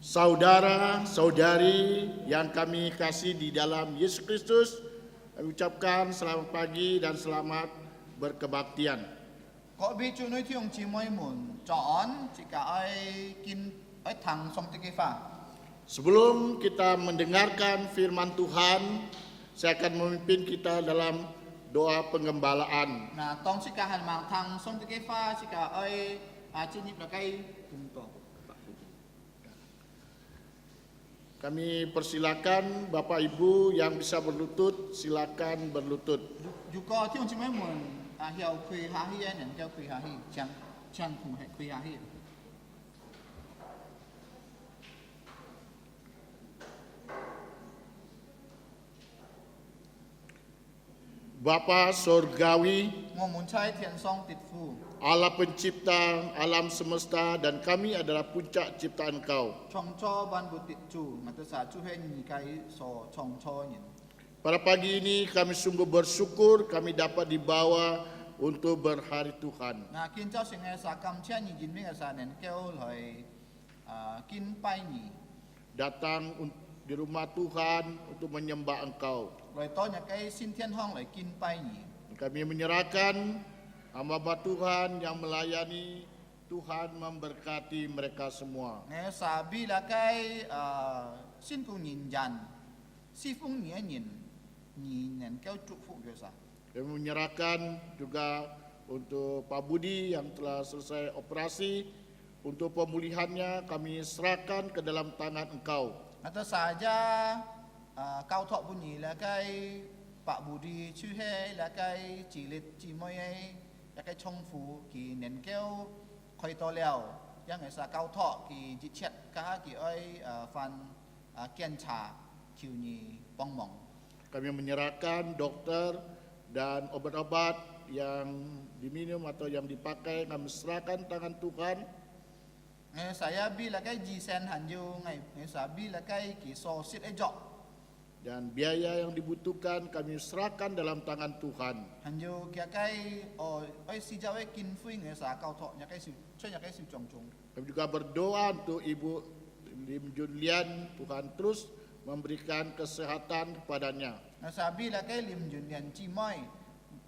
Saudara-saudari yang kami kasih di dalam Yesus Kristus, kami ucapkan selamat pagi dan selamat berkebaktian. 各位主内弟兄姊妹們，早安！自家愛見愛聽上帝嘅話。 Sebelum kita mendengarkan firman Tuhan, saya akan memimpin kita dalam doa penggembalaan. 嗱，當自家係盲聽上帝嘅話，自家愛進入嚟嘅工作。 Kami persilakan Bapak Ibu yang bisa berlutut, silakan berlutut. 如果弟兄姊妹們要跪下去嘅，能夠跪下去，將同係跪下去。 Bapa Surgawi, 我們在天上的父， Allah pencipta alam semesta dan kami adalah puncak ciptaan Engkau. 創造萬物的主，我哋係主係你嘅所創造人。 Pada pagi ini kami sungguh bersyukur kami dapat dibawa untuk berhari Tuhan. 嗱，見到成日係感謝你，人民嘅係能夠嚟敬拜你。 Datang di rumah Tuhan untuk menyembah Engkau. 來到日嘅先天堂嚟敬拜你。 Kami menyerahkan hamba Tuhan yang melayani, Tuhan memberkati mereka semua. 我sabi啦嘅先奉人人，侍奉你嘅人，你能夠祝福佢啥？ Kami menyerahkan juga untuk Pak Budi yang telah selesai operasi, untuk pemulihannya kami serahkan ke dalam tangan Engkau. Atau saja cao thọ bu nhì là cái Pak Budi chư he là cái chỉ liệt chỉ mới ấy là cái trong phủ kỳ nền kêu khơi to leo yang người sa cao thọ kỳ dịch chết cả kỳ ơi phần kiên trà kiều nhì bong mong. Kami menyerahkan dokter dan obat-obat yang diminum atau yang dipakai, kami serahkan tangan Tuhan. Saya bi là cái gì sen hẳn vô ngày sa bi là cái kỳ so sit ấy dọ. Dan biaya yang dibutuhkan kami serahkan dalam tangan Tuhan. Hẳn vô kia cái ơi si giao ấy kinh phi người sa cao thọ nhà cái sự cho nhà cái sự trồng trồng. Kami juga berdoa untuk Ibu Lim Junlian, Tuhan terus memberikan kesehatan kepadanya. Sabi là cái liềm dùn đèn chi mai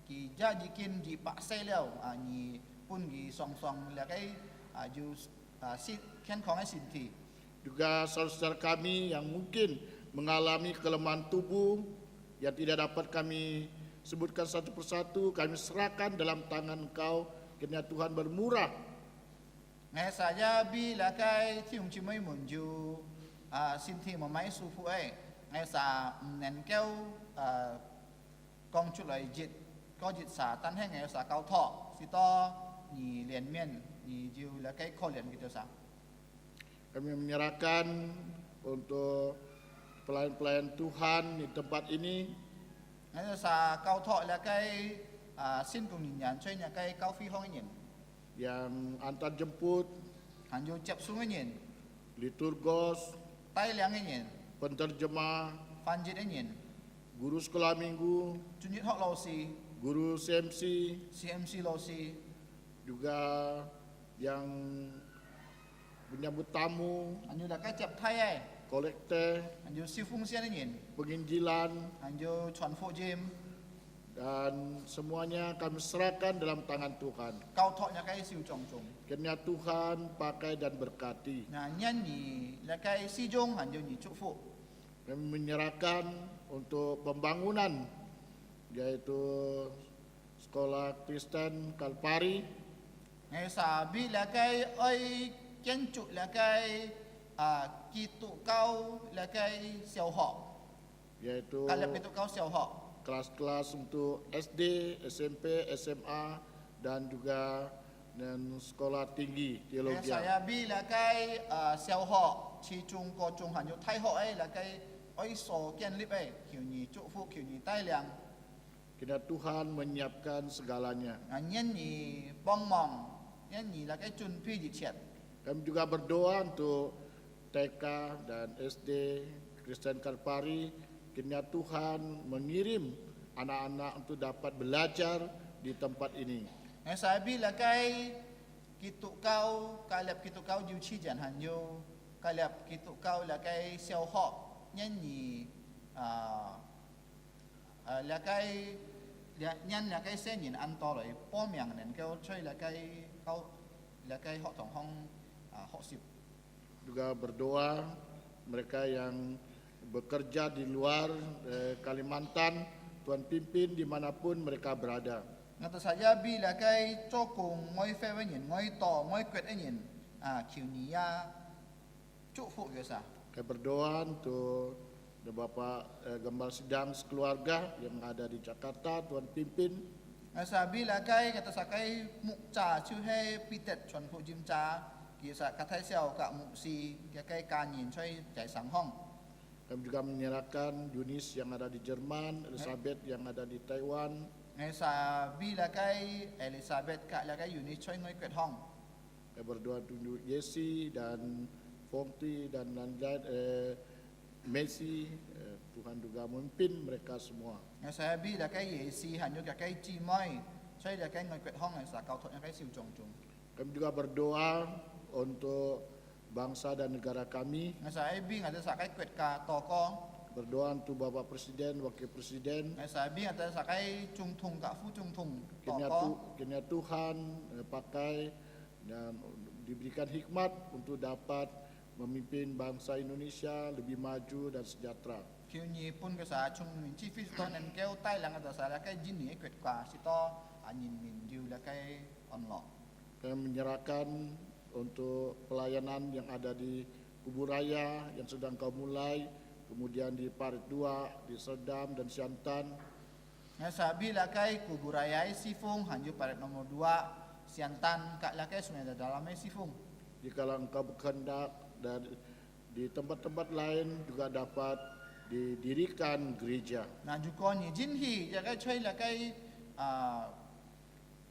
kỳ gia di kinh di bạc xe leo nhì pun di song song là cái ju sit khen khong cái xin thì. Juga saudara kami yang mungkin mengalami kelemahan tubuh yang tidak dapat kami sebutkan satu persatu, kami serahkan dalam tangan Engkau, kiranya Tuhan bermurah. Ngày saya bi là cái thi hùng chi mấy muốn ju xin thì mà máy su phụ ấy ngày sa nền kêu con chút lại dịch có dịch xả tan hay ngày sa cao thọ si to nhì liền miên nhì ju là cái kho liền gitu sa. Kami menyerahkan untuk pelayan-pelayan Tuhan di tempat ini. Ngày sa cao thọ là cái xin cùng nhìn nhận cho nhà cái cao phi hong nhìn Yang antar jemput, hẳn vô chập xuống cái nhìn liturgos, tay liang cái nhìn penterjemah, phan dịch cái nhìn guru sekolah minggu, chủ nhật họ lâu si guru CMC, CMC lâu si juga yang menyambut tamu, hẳn vô là cái chập thay ấy kolekte, hẳn vô siêu phung xiên cái nhìn penginjilan, hẳn vô chuẩn phụ gym dan semuanya kami serahkan dalam tangan Tuhan. cao thọ nhà cái siêu trồng trồng Kiranya Tuhan pakai dan berkati. nhà nhân nhì là cái si jong hẳn vô nhì chúc phụ Kami menyerahkan untuk pembangunan yaitu Sekolah Kristen Kalpari, ngày sa bi là cái ơi kiến trúc là cái kỳ tụ cao là cái siêu họ yaitu cái là kỳ tụ cao siêu họ kelas-kelas untuk SD, SMP, SMA dan juga dan sekolah tinggi Ngày teologi. saya bi là cái siêu họ chi trung có trung hẳn vô thay họ ấy là cái ơi số kiên lip ấy kiểu nhì chúc phụ kiểu nhì tai liang Kiranya Tuhan menyiapkan segalanya. nhân nhì bong mong nhân nhì là cái chun phi dịch chết. Kami juga berdoa untuk TK dan SD Kristen Kalpari, kiranya Tuhan mengirim anak-anak untuk dapat belajar di tempat ini. Ngày saya bi là cái kỳ tụ cao cái lập kỳ tụ cao diêu chi chẳng hẳn vô kalap kitu kau lakai siau hok nyanyi lakai nyan lakai senyin antoloi pom yang nen kau cuy lakai kau lakai hok tong hong hok sip. Juga berdoa mereka yang bekerja di luar Kalimantan, Tuhan pimpin dimanapun mereka berada. Ngata saja bi lakai cokong ngoi fewenyin ngoi to ngoi kwet enyin kiunia cuk biasa. Kami berdoa untuk Bapak Gembala Sidang sekeluarga yang ada di Jakarta, Tuhan pimpin. Sabi lakai kata sakai mukca cuhai pitet chuan pu jim cha kisah katai siau kak muksi lakai kanyin cuy jai sang hong. Kami juga menyerahkan Yunis yang ada di Jerman, Elizabeth yang ada di Taiwan. Sabi lakai Elizabeth kak lakai Yunis cuy ngoi kwet hong. Kami berdoa untuk Yesi dan Fongti dan lain-lain, Messi, Tuhan juga memimpin mereka semua. Sabi lakai Yesi hanyu lakai Cimoy cuy lakai ngoi kwet hong sa kau thot lakai siu jong jong. Kami juga berdoa untuk bangsa dan negara kami. Sabi ngata sakai kwet ka toko. Berdoa untuk Bapak Presiden, Wakil Presiden. Sabi ngata sakai chung tung kak fu chung tung Kiranya Tuhan pakai dan diberikan hikmat untuk dapat memimpin bangsa Indonesia lebih maju dan sejahtera. Kiunyi pun kesa chung min chi fi to nen keu tai lang ata sa lakai jin ni kwet ka sito anyin min jiu lakai onlo. Kami menyerahkan untuk pelayanan yang ada di Kubur Raya yang sedang kau mulai, kemudian di Parit 2, di Serdam dan Siantan. Sabi lakai kuburayai sifung hanju paret nomor 2 Siantan kak lakai sungai dalamnya sifung. Jika engkau berkehendak dan di tempat-tempat lain juga dapat didirikan gereja. Nah juga ni jin hi lakai cuy lakai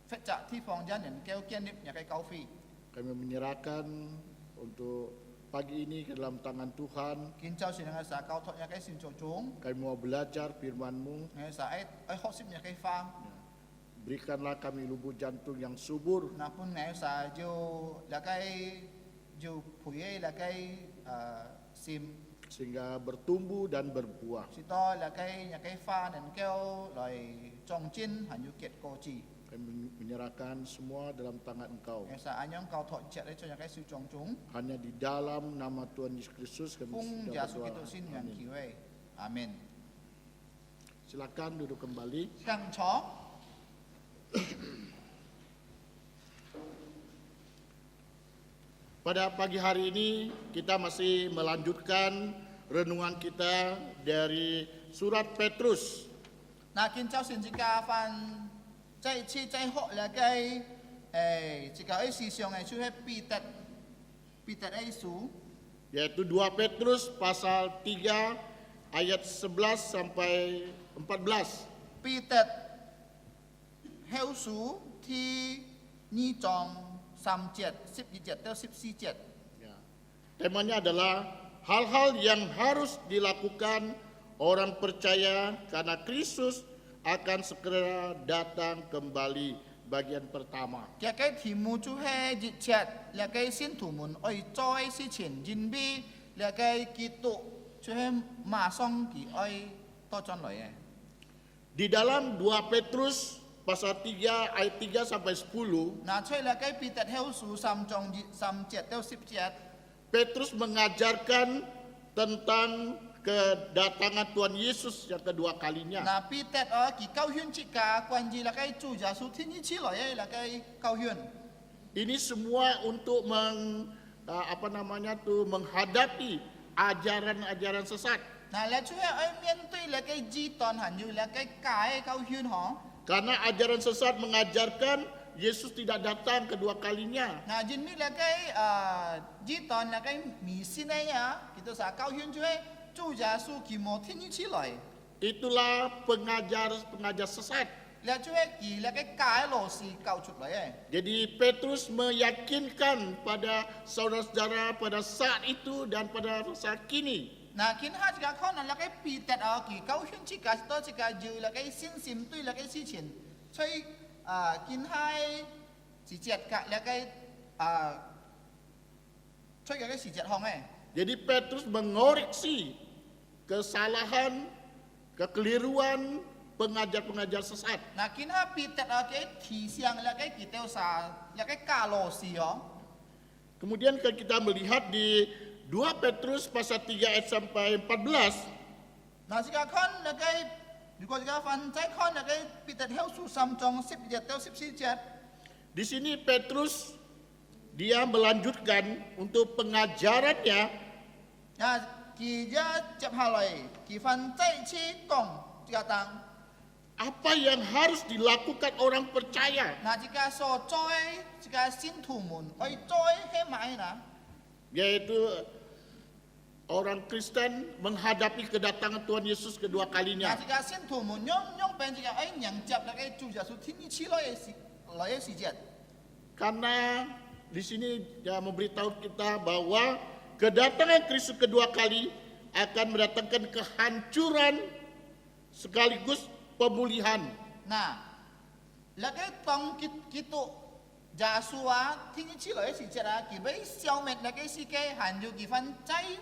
fetcak ti fong jan nen keu kian dip lakai kau fi. Kami menyerahkan untuk pagi ini ke dalam tangan Tuhan. Kincau sinang sa kau thot lakai sim chung. Kami mau belajar firman-Mu. Sa ai hok sim lakai fa. Berikanlah kami lubuk jantung yang subur. Nah pun sa jo lakai jo puye lakai sim Sehingga bertumbuh dan berbuah. sito lakai lakai fa dan keu loi chong chin hanyu kiet ko chi. Kami menyerahkan semua dalam tangan Engkau. Sa anyong kau thot chat ai cho lakai su chong chung. Hanya di dalam nama Tuhan Yesus Kristus kami Pung sudah jasu berdoa. kitu sin yang Amin. kiwei. Amin. Silakan duduk kembali. Kang cho. Pada pagi hari ini kita masih melanjutkan renungan kita dari surat Petrus. Na kincau sin jika fan cai chi cai ho lakai jika ai si siong ai chu happy pitet ai su Yaitu 2 Petrus pasal 3 ayat 11 sampai 14. pitet heu su thi ni chong 37 atau 14 Ya. Temanya adalah hal-hal yang harus dilakukan orang percaya karena Kristus akan segera datang kembali. Bagian pertama. Kia kai thi mu chu he ji chat la kai sin tu mun oi choi si chen jin bi la kai ki tu chu he ma song ki oi to chon loi Di dalam 2 Petrus pasal 3 ayat 3 sampai 10, na choi la kai pitet heu su sam chong ji sam chet teu 17 Petrus mengajarkan tentang kedatangan Tuhan Yesus yang kedua kalinya. na pitet ki kau hyun chi ka kwan ji la kai chu ja su thi ni chi loi la kai kau hyun Ini semua untuk menghadapi ajaran-ajaran sesat. na la chu he oi mien tui la kai ji ton han yu la kai kai kau hyun ho Karena ajaran sesat mengajarkan Yesus tidak datang kedua kalinya. na jin mi la kai ji ton la kai mi sin ai ya kita sa kau hyun chu he chu ja su ki mo thi ni chi loi Itulah pengajar sesat. la chu he ki la kai kai lo si kau chu loi Jadi Petrus meyakinkan pada saudara-saudara pada saat itu dan pada saat kini na kin ha chi ka khon la kai pi tet ki kau hyun chi ka to chi ka ju la kai sin sim tui la kai si chen choi kin hai si jet ka la kai choi ka kai si jet hong Jadi Petrus mengoreksi kesalahan, kekeliruan pengajar-pengajar sesat. Nah, kina Peter ke tisiang lagi kita usah lagi kalau sio. Kemudian kalau kita melihat di 2 Petrus pasal 3 ayat sampai 14, Nah, jika kon lagi jika fan cai kon lagi Peter hel su sam jong 10 jet teu 14 jet. di sini Petrus dia melanjutkan untuk pengajarannya Nah, kita cep halai, ki fan cai chi tong jika tang. apa yang harus dilakukan orang percaya, Nah, jika so coy, jika sin tu mun, oi coy he mai na. yaitu orang Kristen menghadapi kedatangan Tuhan Yesus kedua Nah, kalinya. jika sin tu mun nyong pen jika ai nyang jap lagi tu jasu tini chi lo ye si jet. Karena di sini dia memberitahu kita bahwa kedatangan Kristus kedua kali akan mendatangkan kehancuran sekaligus pemulihan. Nah, lagi tong kitu jasua tini chi lo ye si jet a ki bai xiao met lagi si ke han ju ki fan cai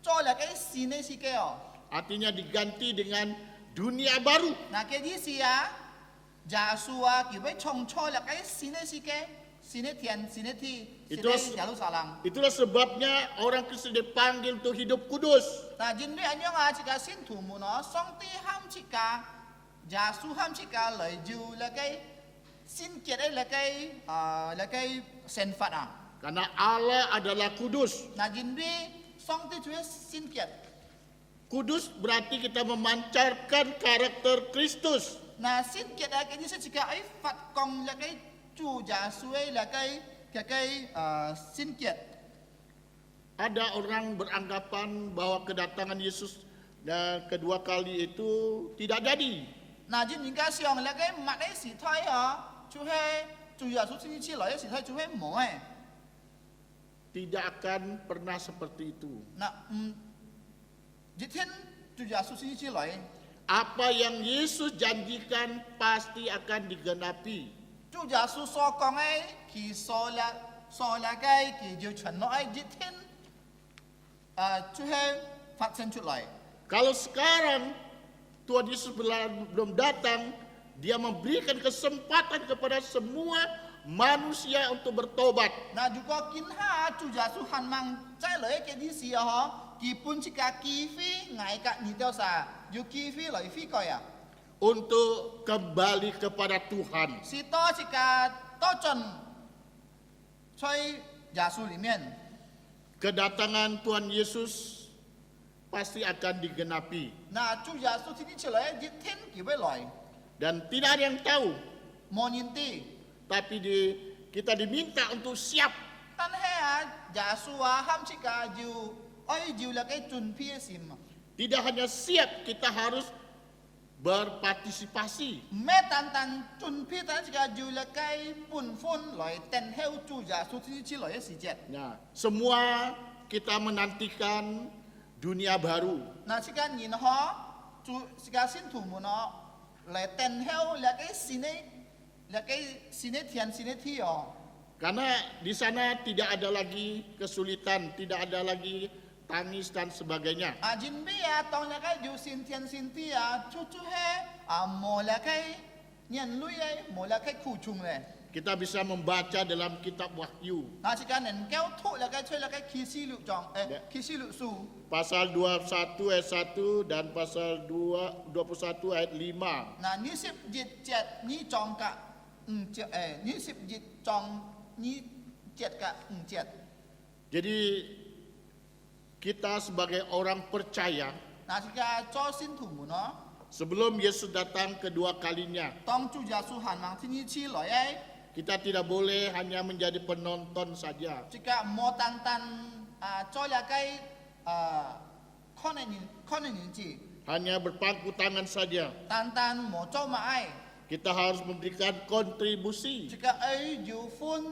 cho lagi sine si ke o. Artinya diganti dengan dunia baru. Nah, ke di sia jasua ki bai chong cho lagi sine si ke sine tian sine ti Itulah- sine Yerusalem. Itulah sebabnya orang Kristen dipanggil untuk hidup kudus. Nah, jinbi anyong a jika sin tu mu no song ti ham jika jasu ham jika lai ju lagai sin kiat ai lagai sen fat a. Karena Allah adalah kudus. Nah, jinbi song ti tu sin kiat. Kudus berarti kita memancarkan karakter Kristus. Nah, sin kiat a kini jika ai fat kong lagai ju jasu ai lagai sin kiat. Ada orang beranggapan bahwa kedatangan Yesus dan kedua kali itu tidak jadi. Nah, jin jika siang lagai mat ai si thai a chu he chu jasu sin chi lai si thai chu he mo ai. Tidak akan pernah seperti itu. Nah, jiten tu jasu sin chi lai. Apa yang Yesus janjikan pasti akan digenapi. 朱家书所講嘅，其所啦嘅，其就全落喺一天，就係發生出嚟。 Kalau sekarang Tuhan Yesus belum datang, dia memberikan kesempatan kepada semua manusia untuk bertobat. 嗱，如果見下朱家書hành網再來嘅啲事啊，基本即個機會捱個你掉晒，要機會來飛過呀。 Untuk kembali kepada Tuhan. 是多即個多進，在耶穌裡面。 Kedatangan Tuhan Yesus pasti akan digenapi. 嗱，朱耶穌天天出嚟，一天幾會來， Dan tidak ada yang tahu, 冇人知。 tapi kita diminta untuk siap. 但係啊，耶穌啊，喊即個要愛要嚟嘅準備先嘛。 Tidak hanya siap, kita harus berpartisipasi. 唔咩單單準備，但係要嚟嘅本分來等候主耶穌天天來嘅時節。 Nah, semua kita menantikan dunia baru. 嗱，即個然後主即個信徒們哦，嚟等候嚟嘅新嘅天新嘅地哦。 Karena di sana tidak ada lagi kesulitan, tidak ada lagi tangis dan sebagainya. 啊，準備啊，當嚟嘅要新天新地啊，處處係啊冇嚟嘅人類嘅冇嚟嘅苦衷咧。 Kita bisa membaca dalam kitab Wahyu 嗱，即個能夠脫嚟嘅出嚟嘅啟示錄章，啟示錄書。 pasal 21 ayat 1 dan pasal 21 ayat 5. 嗱，呢十節呢章嘅5節，呢十節章呢節嘅5節。 Jadi kita sebagai orang percaya 嗱，即個做信徒們哦， sebelum Yesus datang kedua kalinya, 當主耶穌行往天之來嘅， kita tidak boleh hanya menjadi penonton saja. 即個冇單單啊做嚟嘅可能人知， Hanya berpangku tangan saja. 單單冇做埋， Kita harus memberikan kontribusi. 即個要分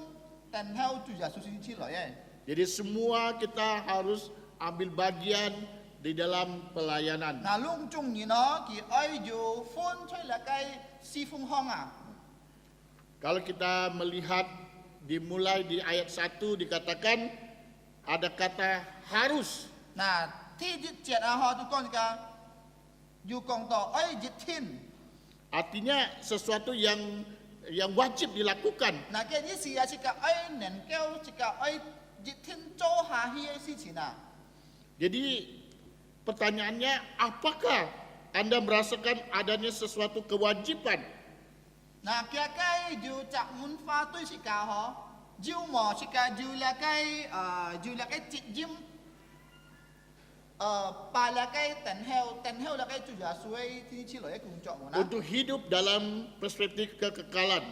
等候主耶穌天之來嘅。 Jadi semua kita harus ambil bagian di dalam pelayanan. 嗱，窿中人哦，佢要分出嚟嘅侍奉行啊。 Kalau kita melihat dimulai di ayat 1 dikatakan ada kata harus. 嗱，天日節啊，嗬，都講㗎，要講到愛日天。 Artinya sesuatu yang wajib dilakukan. 嗱嘅意思啊，是個愛能夠是個愛日天做下去嘅事情啊。 Jadi pertanyaannya, apakah Anda merasakan adanya sesuatu kewajiban? 嗱，嘅嘅要集滿化對是個嗬，要麼是個要嚟嘅要嚟嘅節音，把嚟嘅等候嚟嘅主耶穌嘅天起來嘅工作喎。 Untuk hidup dalam perspektif kekekalan.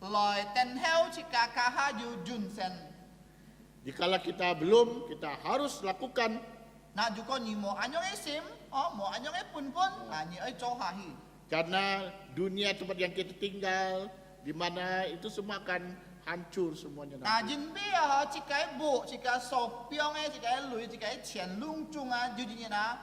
來等候是個家下要準成。 Dikala kita belum, kita harus lakukan. 嗱，如果你冇按樣嘅心，冇按樣嘅本，你愛做下去。 Karena dunia tempat yang kita tinggal, di mana itu semua akan hancur semuanya 嗱， nanti. 人比啊，一個木，一個手錶嘅，一個鐳，一個錢窿中啊，就點啊？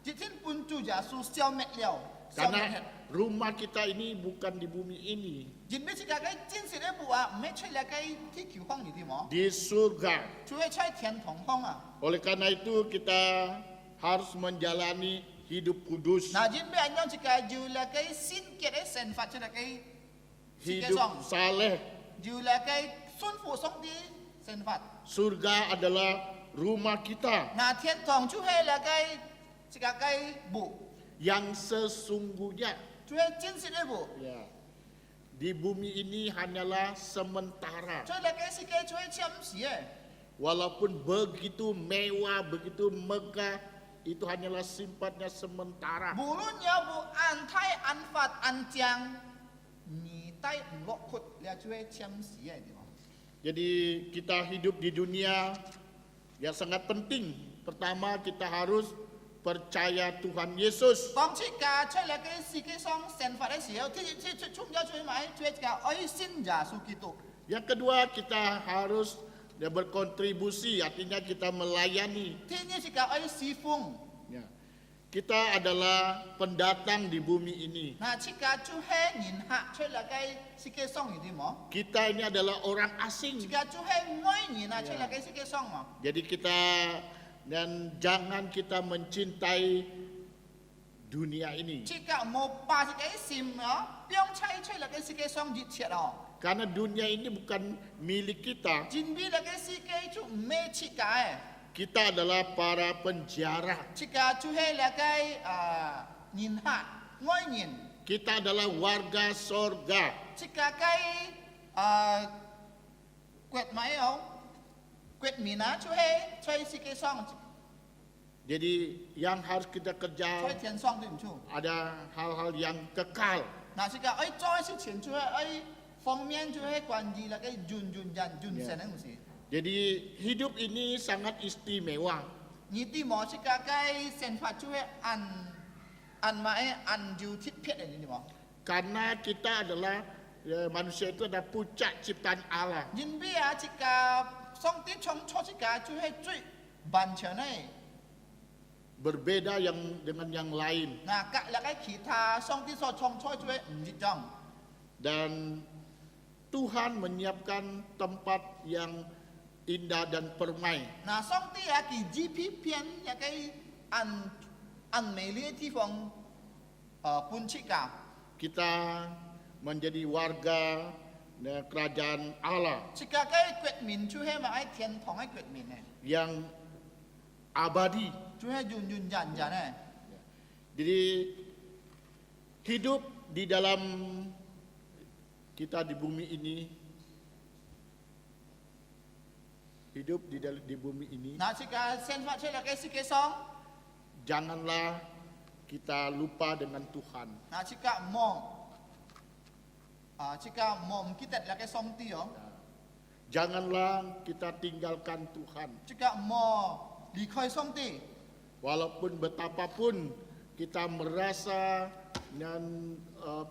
一天本主耶穌消滅了，消滅 Karena rumah kita ini bukan di bumi ini, 人比一個嘅真實嘅木啊，唔係出嚟嘅地球方嚟啲麼？ di surga. 就係出天堂方啊！ Oleh karena itu kita harus menjalani hidup kudus, 嗱，人比按樣一個要嚟嘅先結嘅神法出嚟嘅， hidup saleh. 要嚟嘅順服上帝神法。 Surga adalah rumah kita 嗱，天堂就係嚟嘅一個嘅木， yang sesungguhnya. 就係真實嘅木。 Ya, di bumi ini hanyalah sementara. 最嚟嘅是嘅，就係暫時嘅。 Walaupun begitu mewah, begitu megah, itu hanyalah sifatnya sementara. 無論有冇按太按法按將，你帶唔落去，你就係暫時嘅地方。 Jadi kita hidup di dunia yang sangat penting. Pertama kita harus percaya Tuhan Yesus. 當出家出嚟嘅世界上神法嘅時候，出咗最買最嘅愛信耶穌基督。 Yang kedua kita harus berkontribusi, artinya kita melayani. 天呢是個愛侍奉， Ya. Kita adalah pendatang di bumi ini. 嗱出家就係人客出嚟嘅世界上有啲麼？ Kita ini adalah orang asing. 出家就係外人啊出嚟嘅世界上嘛。 Jadi kita dan jangan kita mencintai dunia ini. 出家冇把自己心啊，標差出嚟嘅世界上熱切哦。 Karena dunia ini bukan milik kita. 人比嚟嘅世界就唔係出家嘅。 Kita adalah para penjara. 這個就係那個人客外人， Kita adalah warga sorga. 這個國米有國民啊，就係在世界上， Jadi yang harus kita 在 kerja 天上對唔住。 ada hal-hal yang kekal. 嗱，這個愛做嘅事情就係愛方面就係關於那個人神嘅東西。 Jadi hidup ini sangat istimewa. 你啲冇這個神法就係按照鐵撇嘅，你冇？ Karena kita adalah manusia itu adalah puncak ciptaan Allah. 人比啊，這個上帝創造這個就係最完全嘅。 Berbeda dengan yang lain. 嗱，隔離嘅其他上帝所創造就係唔一樣。 Dan Tuhan menyiapkan tempat yang indah dan permai. 嗱，上帝啊，佢GP片一個按美麗嘅地方搬出㗎。 Kita menjadi warga kerajaan Allah 這個嘅國民就係咪喺天堂嘅國民咧？ yang abadi. 就係人咧。 Jadi hidup di dalam kita di bumi ini, hidup di bumi ini, 嗱，這個先發出嚟嘅世界上， janganlah kita lupa dengan Tuhan. 嗱，這個冇唔記得嚟嘅上帝哦， Janganlah kita tinggalkan Tuhan. 這個冇離開上帝。 Walaupun betapapun kita merasa dan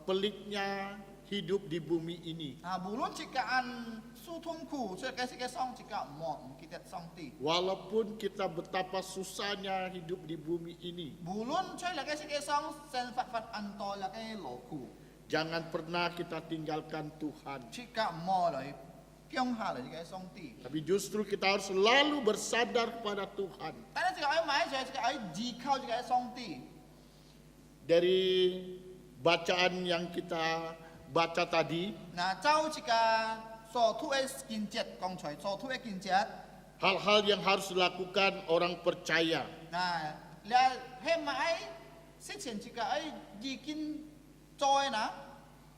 peliknya hidup di bumi ini. 啊，無論這個按受痛苦，出嚟嘅世界上，這個冇唔記得上帝。 Walaupun kita betapa susahnya hidup di bumi ini. 無論出嚟嘅世界上，神發按多嚟嘅勞苦， Jangan pernah kita tinggalkan Tuhan. 這個冇嚟姜下嚟嘅上帝。 Tapi justru kita harus selalu bersandar kepada Tuhan. 但係呢個買就係依靠呢個上帝。 Dari bacaan yang kita baca tadi, 嗱，就呢個所土嘅見節，剛才所土嘅見節。 hal-hal yang harus dilakukan orang percaya. Nah, lihat hemai sejen jika ai dikin coy na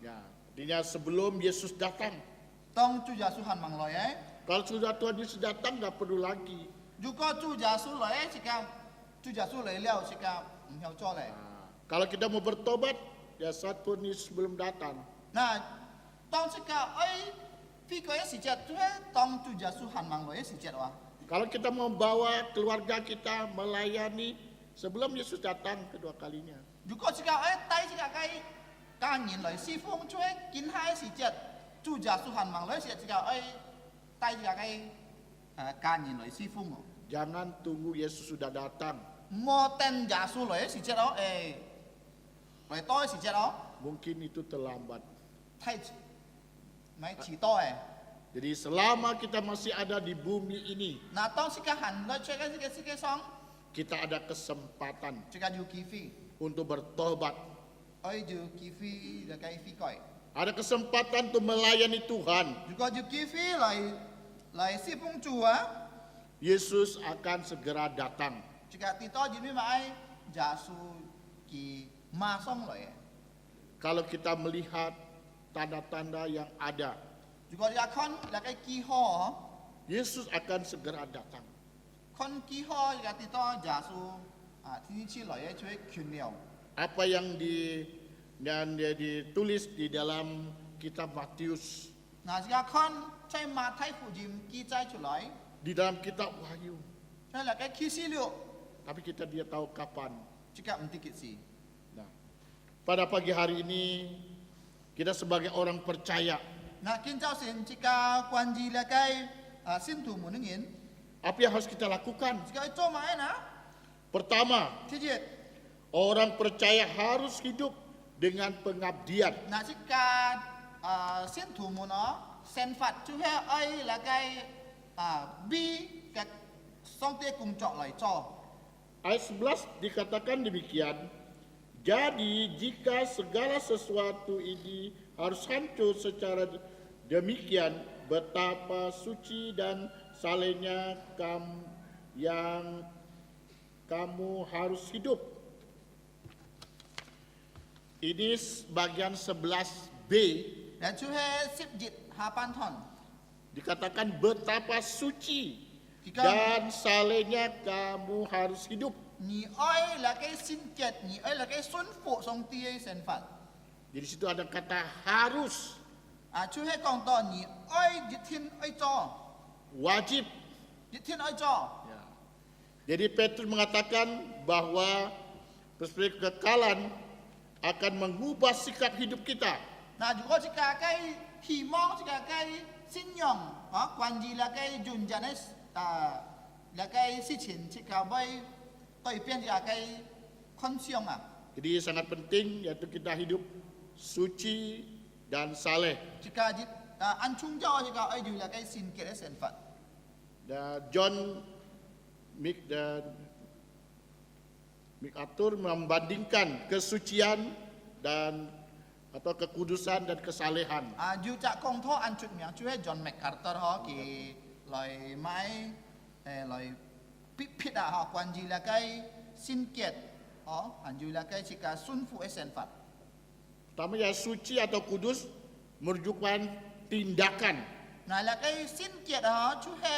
Ya, artinya sebelum Yesus datang. tong chu Yesu han mang loy Kalau sudah Tuhan Yesus datang, nggak perlu lagi. juga chu Yesu loy jika chu Yesu loy liao jika唔hiểu cho leh. Nah, kalau kita mau bertobat, ya saat Tuhan Yesus belum datang. Nah, tong jika ai phi ko si jet tu tong chu Yesu han mang loy si jet wa. Kalau kita mau bawa keluarga kita melayani sebelum Yesus datang kedua kalinya. Juga jika ai tai jika kai kan yin loy si phong chu kin hai si jet chu Yesu han mang loy si jet jika ai tai jika kai kan yin loy si phong. Jangan tunggu Yesus sudah datang. Mo ten Yesu loy si jet đó loy toi si jet đó Mungkin itu terlambat. thay mai chỉ toi Jadi selama kita masih ada di bumi ini, na tong si ka han loy che ka si ka song kita ada kesempatan che ka yu ki fi untuk bertobat. oi yu ki fi la kai fi koi Ada kesempatan untuk melayani Tuhan. juga yu ki fi lai si phong chu á Yesus akan segera datang. jika ti to yin mi mai Yesu ki ma song loy Kalau kita melihat tanda-tanda yang ada, juga ya kon la kai ki ho Yesus akan segera datang. kon ki ho jika ti to Yesu ti chi loy chui kyun liao Apa yang ditulis di dalam kitab Matius, na jika kon chai ma thai fu jim ki chai chu loy di dalam kitab Wahyu, chai la kai ki si liu tapi kita tidak tahu kapan. jika mtikit si Nah, pada pagi hari ini kita sebagai orang percaya, na kin chao sin jika quan ji la kai sin tu mu ngin apa yang harus kita lakukan? jika cho mai na Pertama, thi jiet orang percaya harus hidup dengan pengabdian. na jika sin tu mu no sen fat chu he ai la kai bi ka song te kum chok lai cho Ayat 11 dikatakan demikian. Jadi jika segala sesuatu ini harus hancur secara demikian, betapa suci dan salehnya kamu harus hidup. Ini bagian 11b dan chu he sip jit ha pan thon dikatakan betapa suci jika dan salehnya kamu harus hidup. ni ai la kai sin ket ni ai la kai sun fu song ti sen fat Jadi situ ada kata harus, chu he kong to ni ai jit thin ai cho wajib. jit thin ai cho Ya. Jadi Petrus mengatakan bahwa perspektif kekekalan akan mengubah sikap hidup kita. na juga jika kai hi mong jika kai sin yong quan ji la kai jun janes la kai si chin jika bai toi pian jika kai kon siong Jadi sangat penting yaitu kita hidup suci dan saleh. jika jit an chung jao jika ai ju la kai sin ket sen fat Dan John MacArthur membandingkan kesucian dan atau kekudusan dan kesalehan. ju cha kong tho an chut miang chu he John MacArthur ho ki loi mai loi pit pit ho quan ji la kai sin ket ho an ju la kai jika sun fu sen fat Pertama ya suci atau kudus merujukan tindakan. na la kai sin ket ho chu he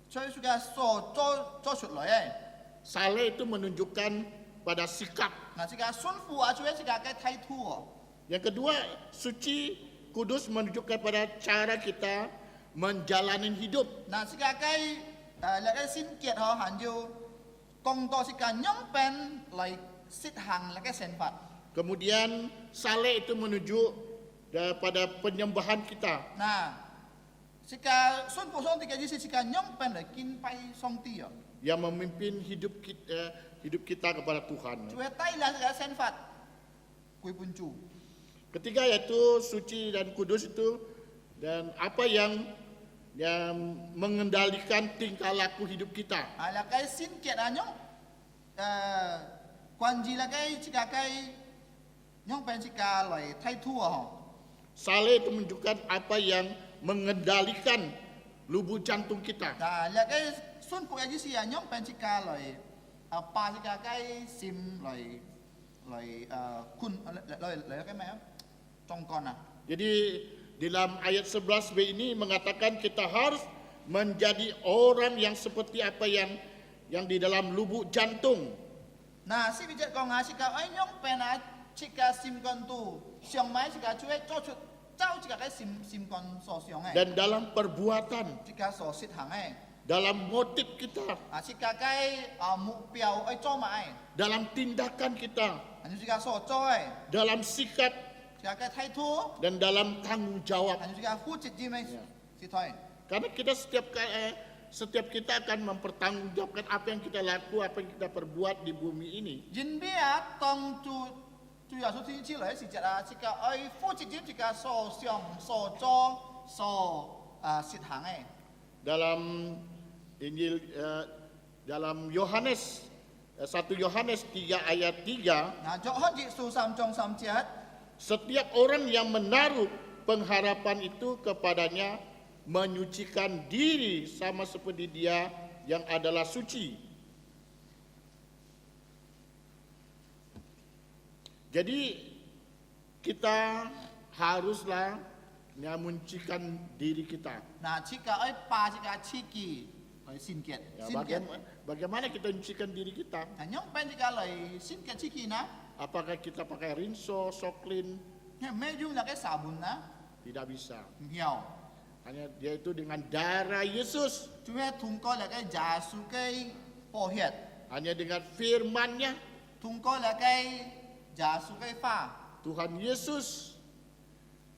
choi suga so cho chut loi Saleh itu menunjukkan pada sikap. na jika sun fu chu he jika kai thai thu Yang kedua, suci kudus menunjukkan pada cara kita menjalani hidup. na jika kai la kai sin ket ho han ju kong to jika nyong pen loi sit hang la kai sen fat Kemudian saleh itu menunjuk pada penyembahan kita. nah jika sun fu song tiga jisi jika nyong pen le kin pai song ti Yang memimpin hidup kita kepada Tuhan. chu he tai la jika sen fat kui pun chu Ketiga yaitu suci dan kudus itu dan apa yang mengendalikan tingkah laku hidup kita. là cái xin kiện nhong quan gì là cái chỉ cả cái nhong bên chỉ cả loại thay thua hả Saleh itu menunjukkan apa yang mengendalikan lubuk jantung kita. là cái xuân phụ cái gì à nhong bên chỉ cả loại ba chỉ cả cái sim loại kun loại cái咩trong con à. Jadi dalam ayat 11b ini mengatakan kita harus menjadi orang yang seperti apa yang di dalam lubuk jantung. Nah, si bijak kau ngasih kau nyong pena jika sim kon tu siang mai jika cuy cocok jauh jika kai sim kon so siang Dan dalam perbuatan, jika so sit hang dalam motif kita, jika kai mục tiêu cho mai dalam tindakan kita, anh jika so coy dalam sikap, jika kai thay thua dan dalam tanggung jawab. anh jika hu chit ji mai si thôi. Karena kita setiap kita akan mempertanggungjawabkan apa yang kita laku, apa yang kita perbuat di bumi ini. Jin bia tong tu ya so ti chi lai si jika fu chit ji jika so siang so cho so sit hang Dalam Injil dalam Yohanes 1 Yohanes 3 ayat 3, Nah, jo hot ji su sam chong sam chiat setiap orang yang menaruh pengharapan itu kepadanya menyucikan diri sama seperti dia yang adalah suci. Jadi kita haruslah menyucikan diri kita. Nah, jika pa jika ciki sin kiat. Ya, Sin kiat. bagaimana kita menyucikan diri kita? Nah, nyong pen jika lai sin kiat ciki na. Apakah kita pakai rinso, soklin? Nya me jum la kai sabun na. Tidak bisa. Ngiao. Hanya dia itu dengan darah Yesus. Cuma tungko la kai jasu kai pohiat. Hanya dengan firman-Nya Tungko la kai jasu kai fa. Tuhan Yesus,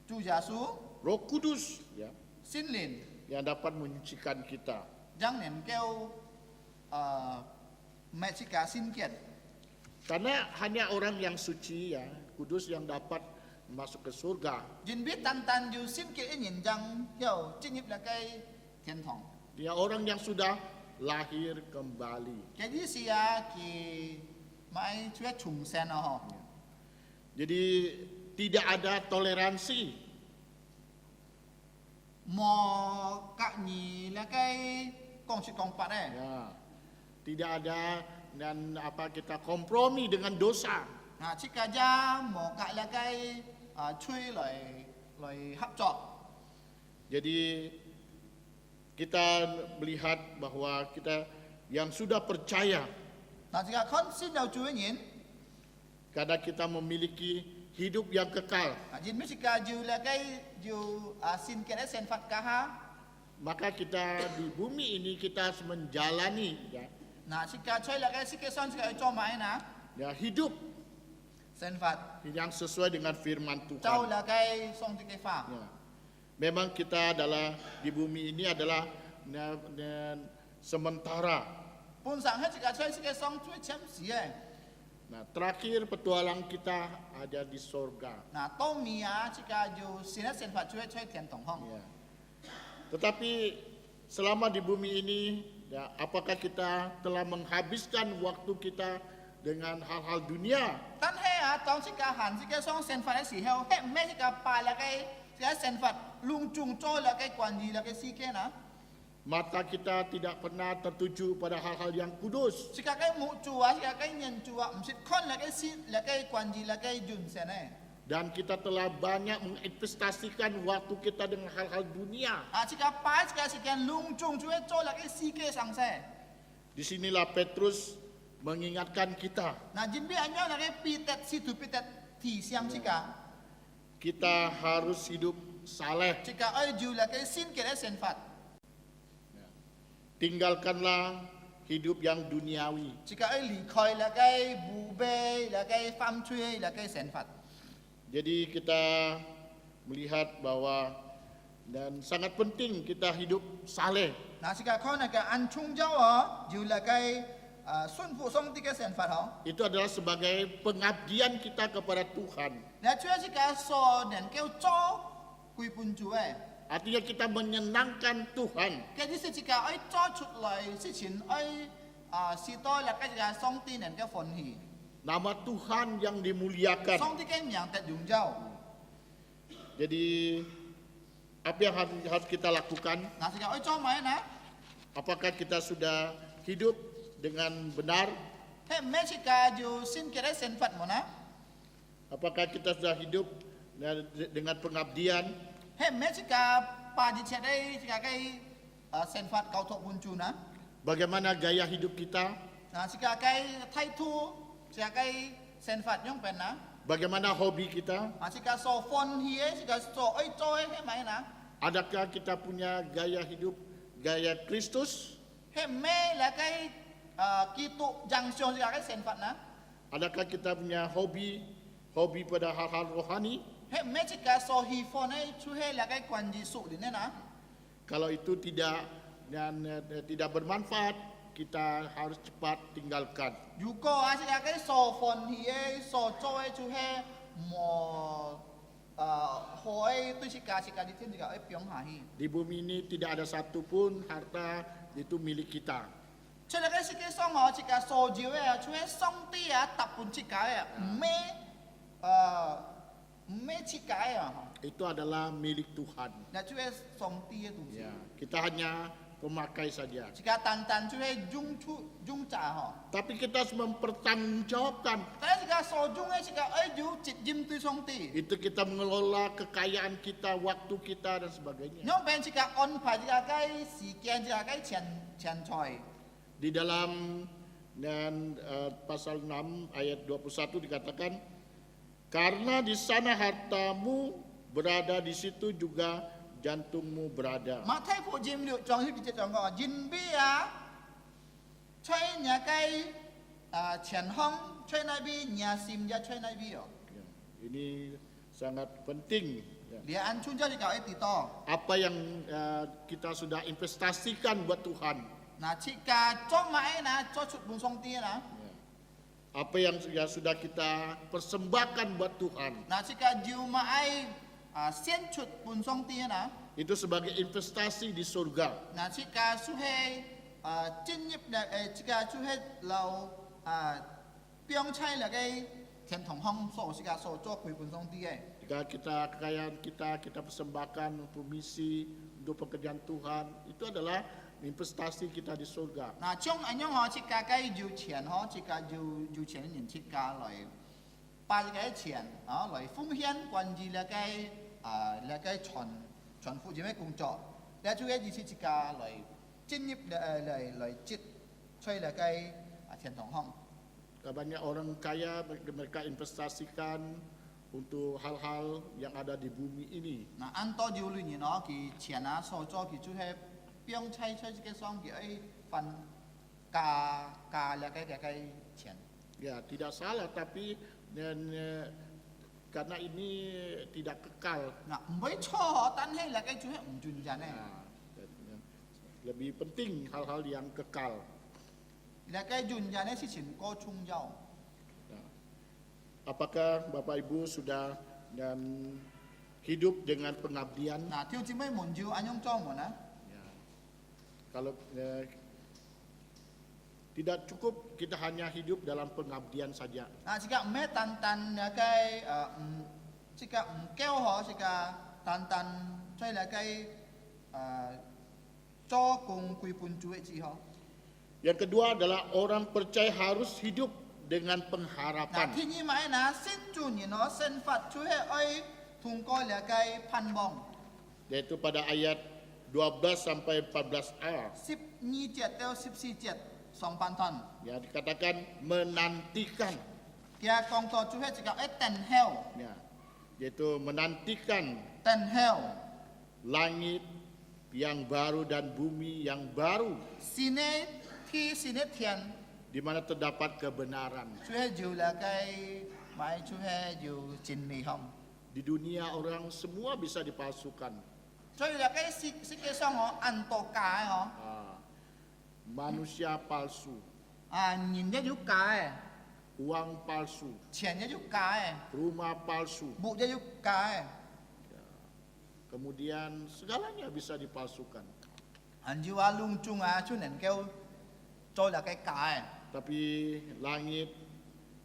Tu jasu Roh Kudus ya, sin lin. yang dapat menyucikan kita. Jang nen keo me jika sin kiat. Karena hanya orang yang suci ya, kudus yang dapat masuk ke surga. Jin bi tan tan ju sin kiat yin jang keo jinip la kai tian tong. Dia orang yang sudah lahir kembali. Jadi sia ki mai cue chung sen ho. Jadi tidak ada toleransi. Mo kak ni la kai kong chit kong pat Ya. Tidak ada dan kita kompromi dengan dosa. Nah, jika ja mo kak la kai chui lai hap chok. Jadi kita melihat bahwa kita yang sudah percaya Nah, jika kon sin dau chui yin, karena kita memiliki hidup yang kekal, jin mi jika ju la kai ju sin ken sen fat ka ha. maka kita di bumi ini kita harus menjalani ya, Nah, jika chui la kai sikit son jika cho mai na ya hidup sen fat. yang sesuai dengan firman Chau Tuhan. la kai song ti kai fa. Ya. Memang kita adalah di bumi ini adalah sementara. Pun sang ha jika chui sikit song chui cham si Nah, terakhir petualang kita ada di sorga. Nah, to mia jika ju sin sen fat chui tian tong hong. Ya. Tetapi selama di bumi ini, ya, apakah kita telah menghabiskan waktu kita dengan hal-hal dunia? Tan he tong jika han jika song sen fat si heo he me jika pa la kai jika sen fat lung chung cho la kai kwan ji la kai si ke na. Mata kita tidak pernah tertuju pada hal-hal yang kudus. Jika kai mu chua jika kai nyen chua msit kon la kai si la kai kwan ji la kai jun sen Dan kita telah banyak menginvestasikan waktu kita dengan hal-hal dunia. Jika pa jika si ken lung chung chui cho la kai si ke sang se. Disinilah Petrus mengingatkan kita. Nah, jin bi anyo la kai pitet si tu pitet ti siang jika. Kita harus hidup saleh. Jika ai ju la kai sin ke sen fat. Tinggalkanlah hidup yang duniawi. Jika ai li khoi la kai bu be la kai fam chui la kai sen fat. Jadi kita melihat bahwa dan sangat penting kita hidup saleh. Nah, jika kau nak an chung jau ju la kai sun fu song ti kai sen fat ho. Itu adalah sebagai pengabdian kita kepada Tuhan. Nah, chui jika so dan keu cho kui pun chui. Artinya kita menyenangkan Tuhan. 嘅意思是講愛做出來之前愛士多啦嘅個上帝能夠歡喜， Nama Tuhan yang dimuliakan. 上帝嘅名得榮耀。 Jadi apa yang harus kita lakukan? 嗱是講愛做咩呢？ Apakah kita sudah hidup dengan benar? 係唔係是講就先嘅咧先法麼呢？ Apakah kita sudah hidup dengan pengabdian? 係唔係是講把啲切咧是講嘅先法交託本主呢？ Bagaimana gaya hidup kita? 嗱是講嘅態度是講嘅先法用เป็นนะ？ Bagaimana hobi kita? 嗱是講所歡喜嘅是講所愛做嘅係咪呢？ Adakah kita punya gaya hidup gaya Kristus? 係唔係啦嘅基督像上是講嘅先法呢？ Adakah kita punya hobi pada hal-hal rohani? 係唔係是講所喜歡嘅出係啦嘅關於屬靈嘅呢？ Kalau itu tidak bermanfaat, kita harus cepat tinggalkan. 如果是講嘅所歡喜嘅所做嘅出係冇好嘅對是講啲天是講嘅表下去。 Di bumi ini tidak ada satupun harta itu milik kita. 出嚟嘅世界上我是講所照嘅出係上帝特本設計嘅，唔係設計啊， Itu adalah milik Tuhan. 嗱出係上帝嘅東西。 Ya, kita hanya pemakai saja. 是講單出係用咋嗬？ Tapi kita harus mempertanggungjawabkan. 但係是講所用嘅是講愛有責任對上帝。 Itu kita mengelola kekayaan kita, waktu kita dan sebagainya. 用邊是講安排是講嘅時間是講嘅錢財。 Di dalam pasal 6 ayat 21 dikatakan, karena di sana hartamu berada, di situ juga jantungmu berada. 馬太福音6章11節講過，人比吹那個錢空，吹那邊nhà sim ya吹那邊哦。 Ya, ini sangat penting. Ya. Dia ancun jadi kau itu. Apa yang kita sudah investasikan buat Tuhan. Nah, jika cuma na cocok bunsong dia na. Ya. Apa yang sudah kita persembahkan buat Tuhan. Nah, jika cuma sencut bunsong dia na. Itu sebagai investasi di surga. Nah, jika suhe jenyip jika suhe lau piang cai lagi tian tong hong so jika so cok kui bunsong dia. Jika kekayaan kita persembahkan untuk misi, untuk pekerjaan Tuhan, itu adalah investasi kita di surga. 嗱，將安樣嗬，設計嘅要錢嗬，設計要錢人設計來，把嘅錢啊來奉獻關於那個全副嘅工作，你做嘅意思設計來進入來接吹那個天堂行。 Banyak orang kaya mereka investasikan untuk hal-hal yang ada di bumi ini. 嗱，按多要亂年嗬，佢錢啊所做佢做係標吹嘅雙嘅誒分加那個錢。 Ya, tidak salah, tapi karena ini tidak kekal. 嗱，唔會錯，但係那個做係唔盡人咧。 Lebih penting hal-hal yang kekal. 那個盡人咧是全個重要。 Apakah Bapak Ibu sudah hidup dengan pengabdian? 嗱，挑姊妹們要安樣做門啊？ Ya. Kalau tidak cukup kita hanya hidup dalam pengabdian saja. 嗱，jika 唔係單那個jika 唔夠嗬，jika 單在那個做工歸本主嘅時候， Yang kedua adalah orang percaya harus hidup dengan 嗱， pengharapan. 天意買嗱先做人嗬，先發出係愛通過那個盼望。 Yaitu pada ayat 12 sampai 14a. 12節到14節上半段， Ya, dikatakan menantikan. 佢講到主係一個等候， Ya, yaitu menantikan 等候。 langit yang baru dan bumi yang baru 新的天，新的天。 di mana terdapat kebenaran. 主係要那個買主係要真理行， Di dunia orang semua bisa dipalsukan. 所以那個世界上我按多假哦， Manusia palsu, 人一要假， uang palsu, 錢一要假， rumah palsu. 木一要假， kemudian segalanya bisa dipalsukan. Anju alung chung chu nen keo cho là cái cài. Tapi langit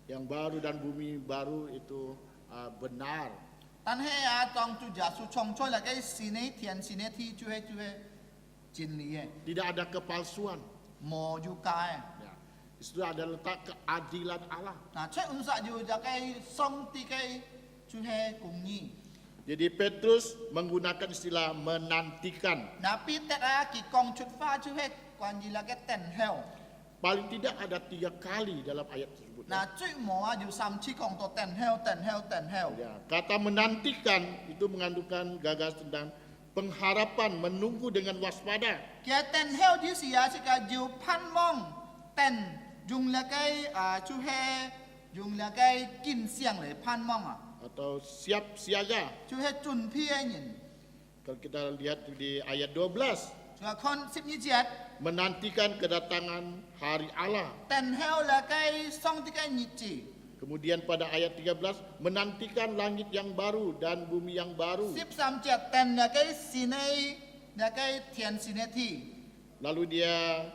yang baru dan bumi baru itu benar. Tan he tong tu ja su chong cho là cái sine thian sine thi chu he jin li he. Tidak ada kepalsuan. Mo ju cài. Ya. Itu ada letak keadilan Allah. Na che un sa ju ja cái song ti cái chu he cùng nhi. Jadi Petrus menggunakan istilah menantikan. Na pi tet a ki kong chut fa chu he quan ji là cái ten hell. Paling tidak ada 3 kali dalam ayat tersebut. Na cui mo a ju sam chi kong to ten hell. Ya, kata menantikan itu mengandungkan gagas tentang pengharapan, menunggu dengan waspada. Kia ten hell ji si a si ka ju pan mong ten jung là cái chu he jung là cái kin siang le pan mong a. Atau siap siaga. Chu he chun pi e nyin. Kalau kita lihat di ayat 12, Chu kon sip ni jiat menantikan kedatangan hari Allah. ten hell là cái song ti cái nhị chi. Kemudian pada ayat 13, menantikan langit yang baru dan bumi yang baru. Sip sam jiat ten là cái sine là cái thian sine thi. Lalu dia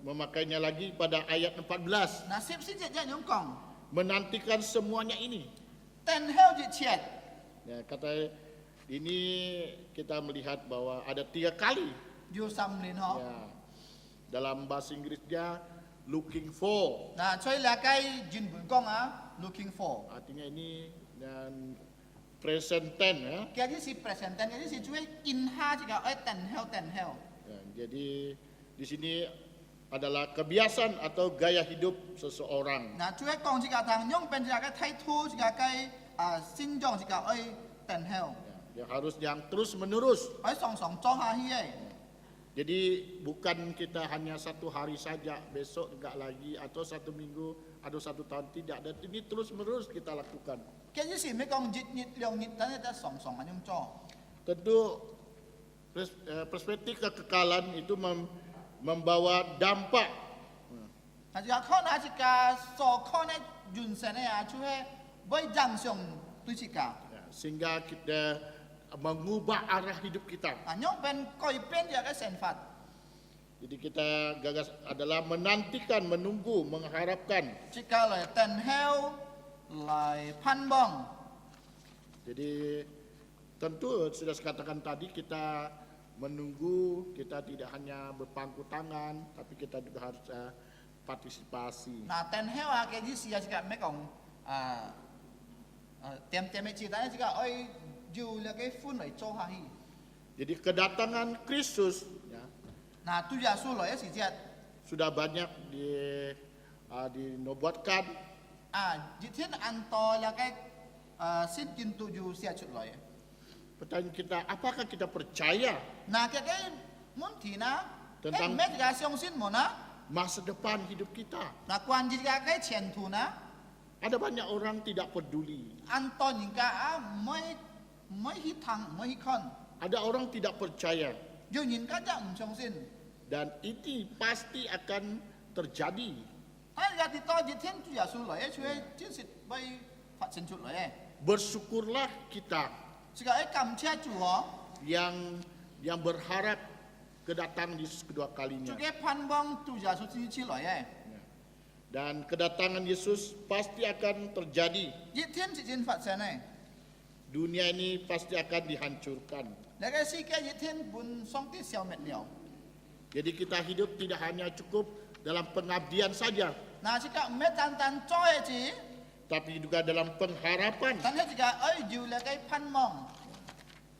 memakainya lagi pada ayat 14, Na sip si jiat nyong kong. menantikan semuanya ini. Ten hell ji chiat. Ya, kata ini kita melihat bahwa ada 3 kali. Ju sam lin ho. Ya, dalam bahasa Inggrisnya looking for. Na chui là cái jin bun kong a looking for. Artinya ini dan present tense ya. Kia ji si present tense ji si chui in ha ji ka ten hell. Ya, jadi di sini adalah kebiasaan atau gaya hidup seseorang. Na chui kong ji ka thang nyong pen ji ka thai thu ji ka cái sin jong ji ka ten hell. Ya, harus yang terus menerus. Song song cho ha hi ai. Jadi bukan kita hanya 1 hari saja, besok enggak lagi, atau 1 minggu, atau 1 tahun, tidak. Dan ini terus menerus kita lakukan. Kia ji si me kong jit nyit leong nyit tan ta song song nyong cho. Tentu perspektif kekekalan itu membawa dampak. Na ji ka kho na ji ka so kho na jun sen a chui bai jang song tu ji ka. Ya, sehingga kita mengubah arah hidup kita. Nyong pen koi pen ya cái sen fat. Jadi kita gagas adalah menantikan, menunggu, mengharapkan. Jika lai ten hell lai pan bong. Jadi tentu sudah saya katakan tadi, kita menunggu, kita tidak hanya berpangku tangan, tapi kita juga harus partisipasi. Na ten hell a cái gì xia jika me kong tiam me chi ta jika oi ju là cái phun lai cho ha hi. Jadi kedatangan Kristus ya, Na tu ya su lai si jiat. sudah banyak dinobatkan. Ji thiên an to là cái sin kin tu ju sia chut lai. Pertanyaan kita, apakah kita percaya Na cái mun thi na Tentang- me jika siong sin mo na. masa depan hidup kita? Na quan jika cái chen tu na. Ada banyak orang tidak peduli. An to yin ka mới hi thang mới hi con. Ada orang tidak percaya. Dù nhìn các dạng trong xin. Dan ini pasti akan terjadi. Hai ga thì to ji thiên tu ya su lai chui chiến sĩ bay phát sinh chut lai. Bersyukurlah kita Jika kam chia chu ho. yang berharap kedatangan Yesus kedua kalinya. Chu cái pan bong tu ya su chi lai. Dan kedatangan Yesus pasti akan terjadi. Ji thiên chỉ chiến phát sinh này. Dunia ini pasti akan dihancurkan. Là cái si cái ji thiên bun song ti xiao met liao. Jadi kita hidup tidak hanya cukup dalam pengabdian saja, Na jika met tan choi ji. tapi juga dalam pengharapan. Tan he jika ju là cái pan mong.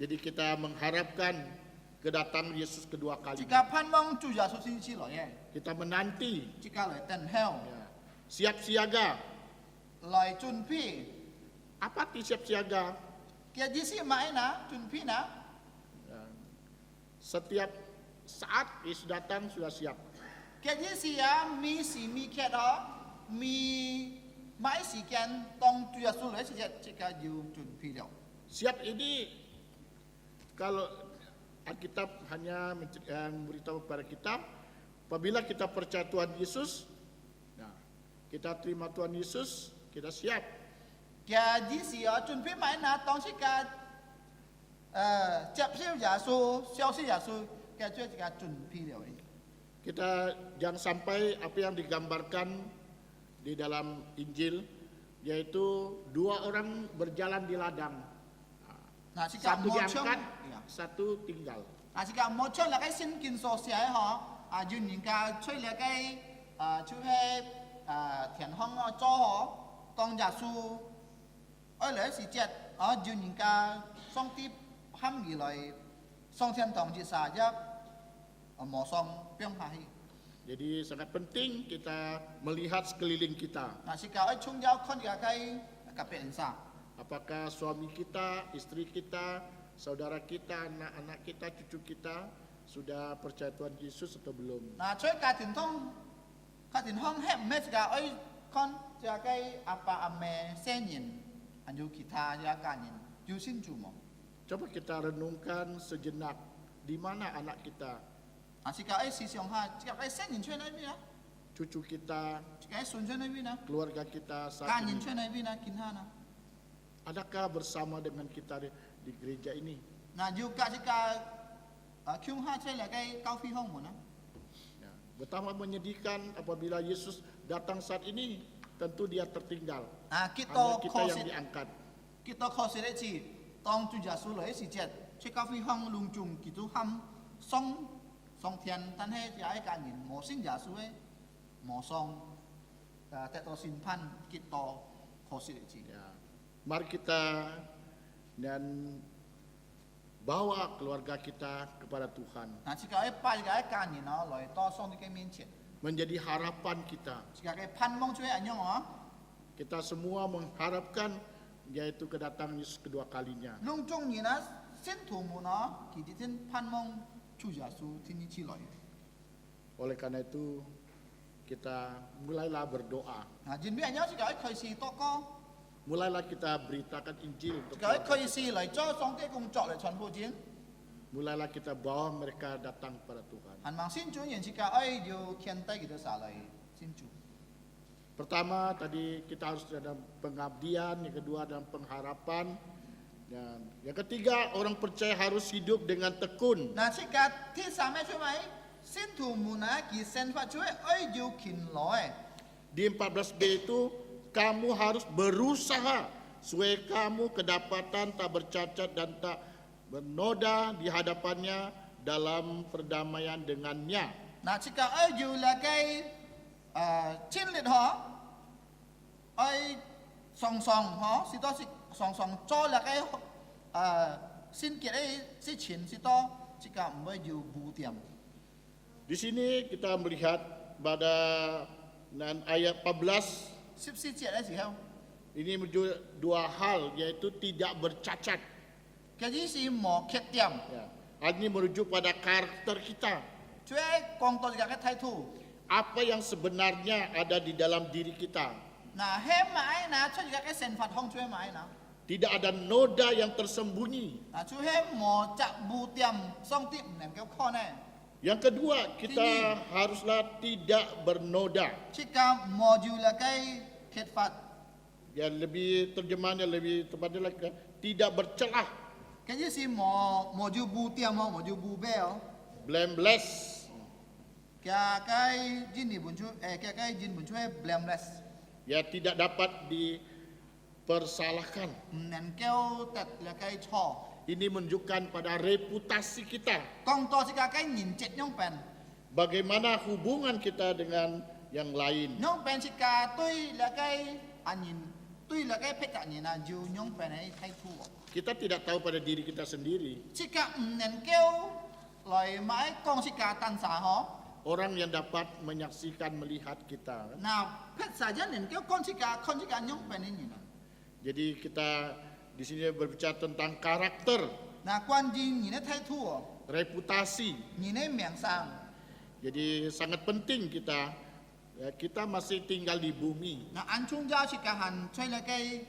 Jadi kita mengharapkan kedatangan Yesus kedua kalinya. Jika pan mong tu ya su chi lai. Kita menanti, Jika lai ten hell. ya, siap siaga. Lai chun pi. Apa arti siap siaga? Kia ji si mai na chun pi na. Ya, setiap saat Yesus datang sudah siap. Kia ji si ya mi si mi kia đó mi mai si kian tong tu ya su lai si jika ju chun pi liao. Siap ini kalau Alkitab hanya memberitahu kepada kita, apabila kita percaya Tuhan Yesus, nah, kita terima Tuhan Yesus, kita siap. Kia di si chuẩn bị mai na tong si ka接受耶稣，消息耶稣，kia cuy ka 準備了。 Kita jangan sampai apa yang digambarkan di dalam Injil, yaitu dua orang berjalan di ladang, Nah, si ka satu mo chong, diangkat, satu tinggal. nah si ka mo chong là cái xin kinh số xe ho, duyên những ka chơi là cái chú hay thiền hong cho ho, tong耶稣, ở lễ si chết, ở duyên những ka song tiếp ham gì lại song thiên tông chỉ xa giáp, mo song biang pahi. Jadi sangat penting kita melihat sekeliling kita. Nah, si ka ở chung giao con cái kapit sa. Apakah suami kita, istri kita, saudara kita, anak-anak kita, cucu kita sudah percaya Tuhan Yesus atau belum? Nah, chơi cả tiền hong hẹp mấy cái ấy con cho cái apa ame sen nhìn, anh yêu kita ya cả nhìn, yêu xin chủ mà. Coba kita renungkan sejenak, di mana anak kita, À, si cái ấy si xiong ha, si cái sen nhìn chơi này bi na, cucu kita, si cái sun chơi này bi na, keluarga kita cả saat nhìn ini. chơi này bi na kin ha na. Adakah bersama dengan kita di gereja ini? Nah, yêu cả si cái kyung ha chơi là cái cao phi hong mà na. Ya, betapa menyedihkan apabila Yesus datang saat ini, tentu dia tertinggal. À, Hanya kita yang diangkat. kita khó sẽ chỉ tông chủ giả số lấy si chết, chơi cao phi hong lung chung kitu ham song thiên tan hết thì ai cả nhìn mỏ sinh giả số ấy, mỏ songแต่ตัวสินพันกิตโตขอสิริจิ Ya, mari kita dan bawa keluarga kita kepada Tuhan, 那这个一拜个一家人哦，来到上帝嘅面前， menjadi harapan kita. 这个嘅盼望做安樣哦， Kita semua mengharapkan yaitu kedatangan Yesus kedua kalinya. 隆中人啊，信徒們哦，佢哋真盼望主耶穌天天起來。 Oleh karena itu kita mulailah berdoa, 嗱，前邊有這個一開始禱告， mulailah kita beritakan Injil 這 untuk 個一 keluarga 開始嚟做上帝工作嚟傳播經， mulailah kita bawa mereka datang kepada Tuhan. hành望信主人這個愛要獻低佢哋撒嚟信主。 Pertama tadi kita harus ada pengabdian, yang kedua ada pengharapan, dan yang ketiga orang percaya harus hidup dengan tekun. 嗱，這個ที่สาม咩ช่วยไหม信徒們啊，佢生發出愛要勤勞。 Di 14b itu kamu harus berusaha supaya kamu kedapatan tak bercacat dan tak bernoda di hadapannya dalam perdamaian dengannya. 嗱，這個愛要là cái chiến liệt họ, ai song song họ, si đó si song song cho là cái xin kiệt ấy si chiến si đó, chỉ cả mới yêu bù tiệm. Di sini kita melihat pada ayat 14 Sip si kiệt ấy gì không? ini menuju dua hal yaitu tidak bercacat. Cái gì si mỏ kiệt tiệm, Ya, hal ini merujuk pada karakter kita.ជួយកងតរcái thái thủ. Apa yang sebenarnya ada di dalam diri kita. Nah, hem mãi na cho cái sen phạt hongជួយmãi na. Tidak ada noda yang tersembunyi. Nah,ជួយhem mỏ chặt bù tiệm song tiệm nem cái kho này. Yang kedua, kita haruslah tidak bernoda. Chỉ cả mỏ dù là cái kiệt phạt. Ya, lebih terjemahannya lebih tepatnya lagi tidak bercelah, Cái gì si mỏ dù bù tiệm không, mỏ dù bù bèo. blameless. Cái jin ni buncu cái jin buncu blameless. Ya, tidak dapat dipersalahkan. Nen kêu tật là cái trò. Ini menunjukkan pada reputasi kita. Kong to chỉ cái nhìn chết nhông pen. Bagaimana hubungan kita dengan yang lain. Nhông pen chỉ cả tôi là cái nhìn tôi là cái phép cả nhìn là dù nhông pen ấy thay thu. Kita tidak tahu pada diri kita sendiri. Chỉ cả nen kêu lời mãi con chỉ cả tan xả họ. Orang yang dapat menyaksikan melihat kita. Nào phép xả dân nen kêu con chỉ cả nhông pen ấy nhìn. Jadi kita di sini berbicara tentang karakter, Nào quan jin nhìn nó thay thu, reputasi. nhìn nó miệng sang. Jadi sangat penting kita masih tinggal di bumi. Nah, anh chung giao chỉ cả hẳn chơi là cái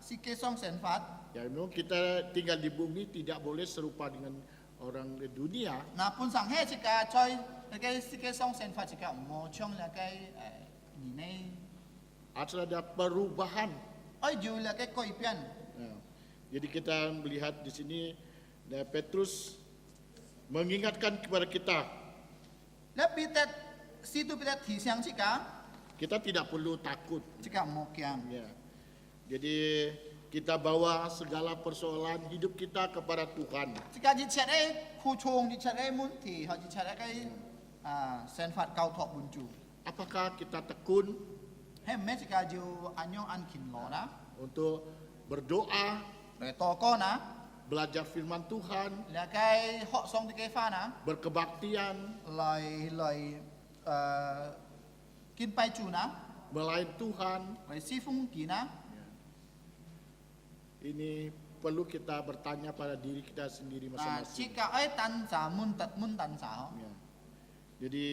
si cái song sen phát. Ya, memang kita tinggal di bumi tidak boleh serupa dengan orang di dunia. Nah, pun sang hết chỉ cả chơi là cái si cái song sen phát chỉ cả một trong là cái nhìn này Harus ada perubahan. oi ju la kai koi pian. Nah, jadi kita melihat di sini Petrus mengingatkan kepada kita, La pitet situ pitet thi siang chika kita tidak perlu takut. chika mo kyang. Ya. Jadi kita bawa segala persoalan hidup kita kepada Tuhan. Chika ji chat ai khu chong ji chat ai mun thi ha ji chat ai kai sen fat kau thok bun chu. Apakah kita tekun He me chika ju anyong an kin lo na. untuk berdoa, Re to ko na belajar firman Tuhan, la kai ho song ti kai fa na berkebaktian, lai kin pai chu na melayani Tuhan? lai si fung ki na. Ini perlu kita bertanya pada diri kita sendiri Na masing-masing. chika ai tan sa mun tan sa. Ya. Jadi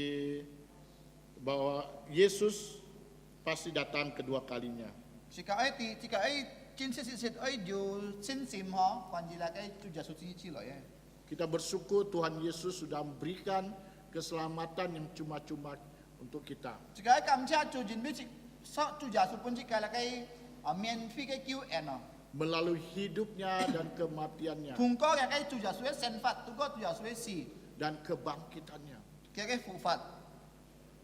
bahwa Yesus pasti datang kedua kalinya. Chika ai kin sit ai ju sin sim ho kwan ji la kai tu ja su chi lo ye. Kita bersyukur Tuhan Yesus sudah memberikan keselamatan yang cuma-cuma untuk kita. Chika ai kam cha chu jin bi chi so tu ja su pun chika la kai mien fi kai kiu en no. Melalui hidupnya dan kematiannya Thung ko ya kai tu ja su sen fat tu ko tu ja su si. dan kebangkitannya. Kai kai fu fat.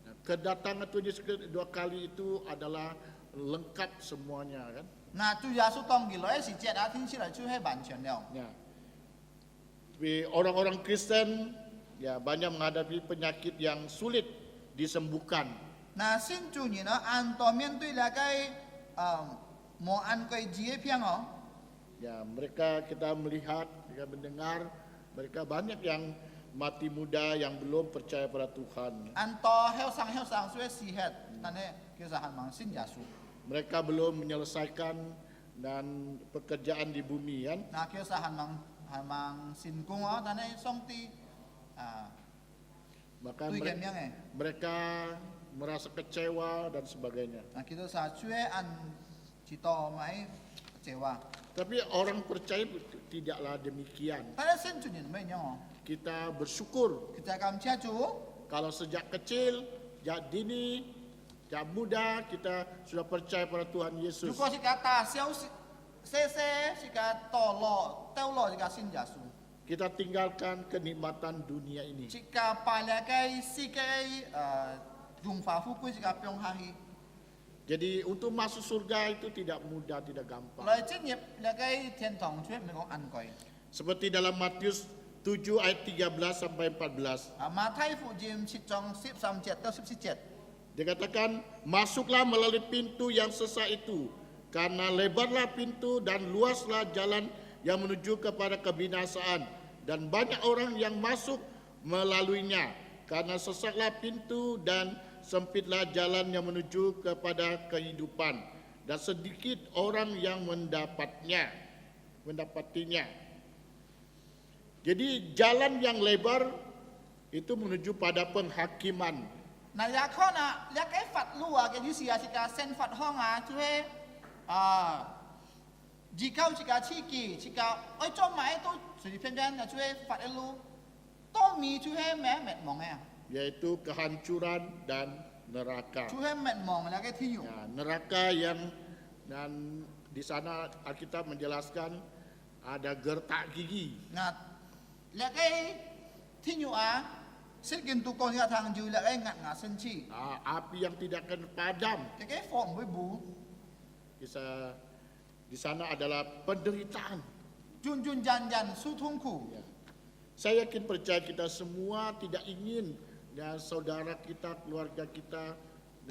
Nah, kedatangan Tuhan Yesus kedua kali itu adalah lengkap semuanya kan. Na tu ja su tong gi lo ai si jet a tin chi la chu hai ban chen liao. Ya. Tapi orang-orang Kristen ya banyak menghadapi penyakit yang sulit disembuhkan. Na sin chu ni no an to mien tui la kai mo an kai ji e piang o. Ya, mereka kita melihat, kita mendengar mereka banyak yang mati muda yang belum percaya pada Tuhan. An to heo sang su si het. Na ne ke sa han mang sin ja su. Mereka belum menyelesaikan dan pekerjaan di bumi kan. Na ke sa han mang sin kung o na ne song ti Maka tui mereka, gem yang e. mereka merasa kecewa dan sebagainya. Na kita sa cue an ci to mai cewa. Tapi orang percaya tidaklah demikian. Ta ne sin chu ni mai nyong. Kita bersyukur Kita kam chia chu kalau sejak kecil, sejak dini, sejak muda kita sudah percaya pada Tuhan Yesus. chu ko si ka ta xiao si ka to lo teu lo si ka sin ja su. Kita tinggalkan kenikmatan dunia ini. Si ka pa la kai si kai dung fa fu ku si ka pyong ha hi. Jadi untuk masuk surga itu tidak mudah, tidak gampang. Lai chen yep la kai tian tong cue me gong an koi. Seperti dalam Matius 7 ayat 13 sampai 14. Ma thai fu jim si chong 13 atau 17. Dikatakan, masuklah melalui pintu yang sesak itu, karena lebarlah pintu dan luaslah jalan yang menuju kepada kebinasaan, dan banyak orang yang masuk melaluinya, karena sesaklah pintu dan sempitlah jalan yang menuju kepada kehidupan, dan sedikit orang yang mendapatinya. Jadi jalan yang lebar itu menuju pada penghakiman. Na ya kho na ya kai fat lua ke di sia si ka sen fat hong a cue ji kau si ka chi ki si ka oi chom mai to sui pian pian na cue fat elu to mi cue me met mong ya. Yaitu kehancuran dan neraka. Cue met mong la kai thi yu. Ya, neraka yang dan di sana Alkitab menjelaskan ada gertak gigi. Na la kai thi yu a Sirkin tu kong ya thang ju la kai ngat ngat sen chi. Api yang tidak akan padam. Ke kai form với bu. Bisa di sana adalah penderitaan. Jun jun jan jan su thung ku. Ya. Saya yakin percaya kita semua tidak ingin dan saudara kita, keluarga kita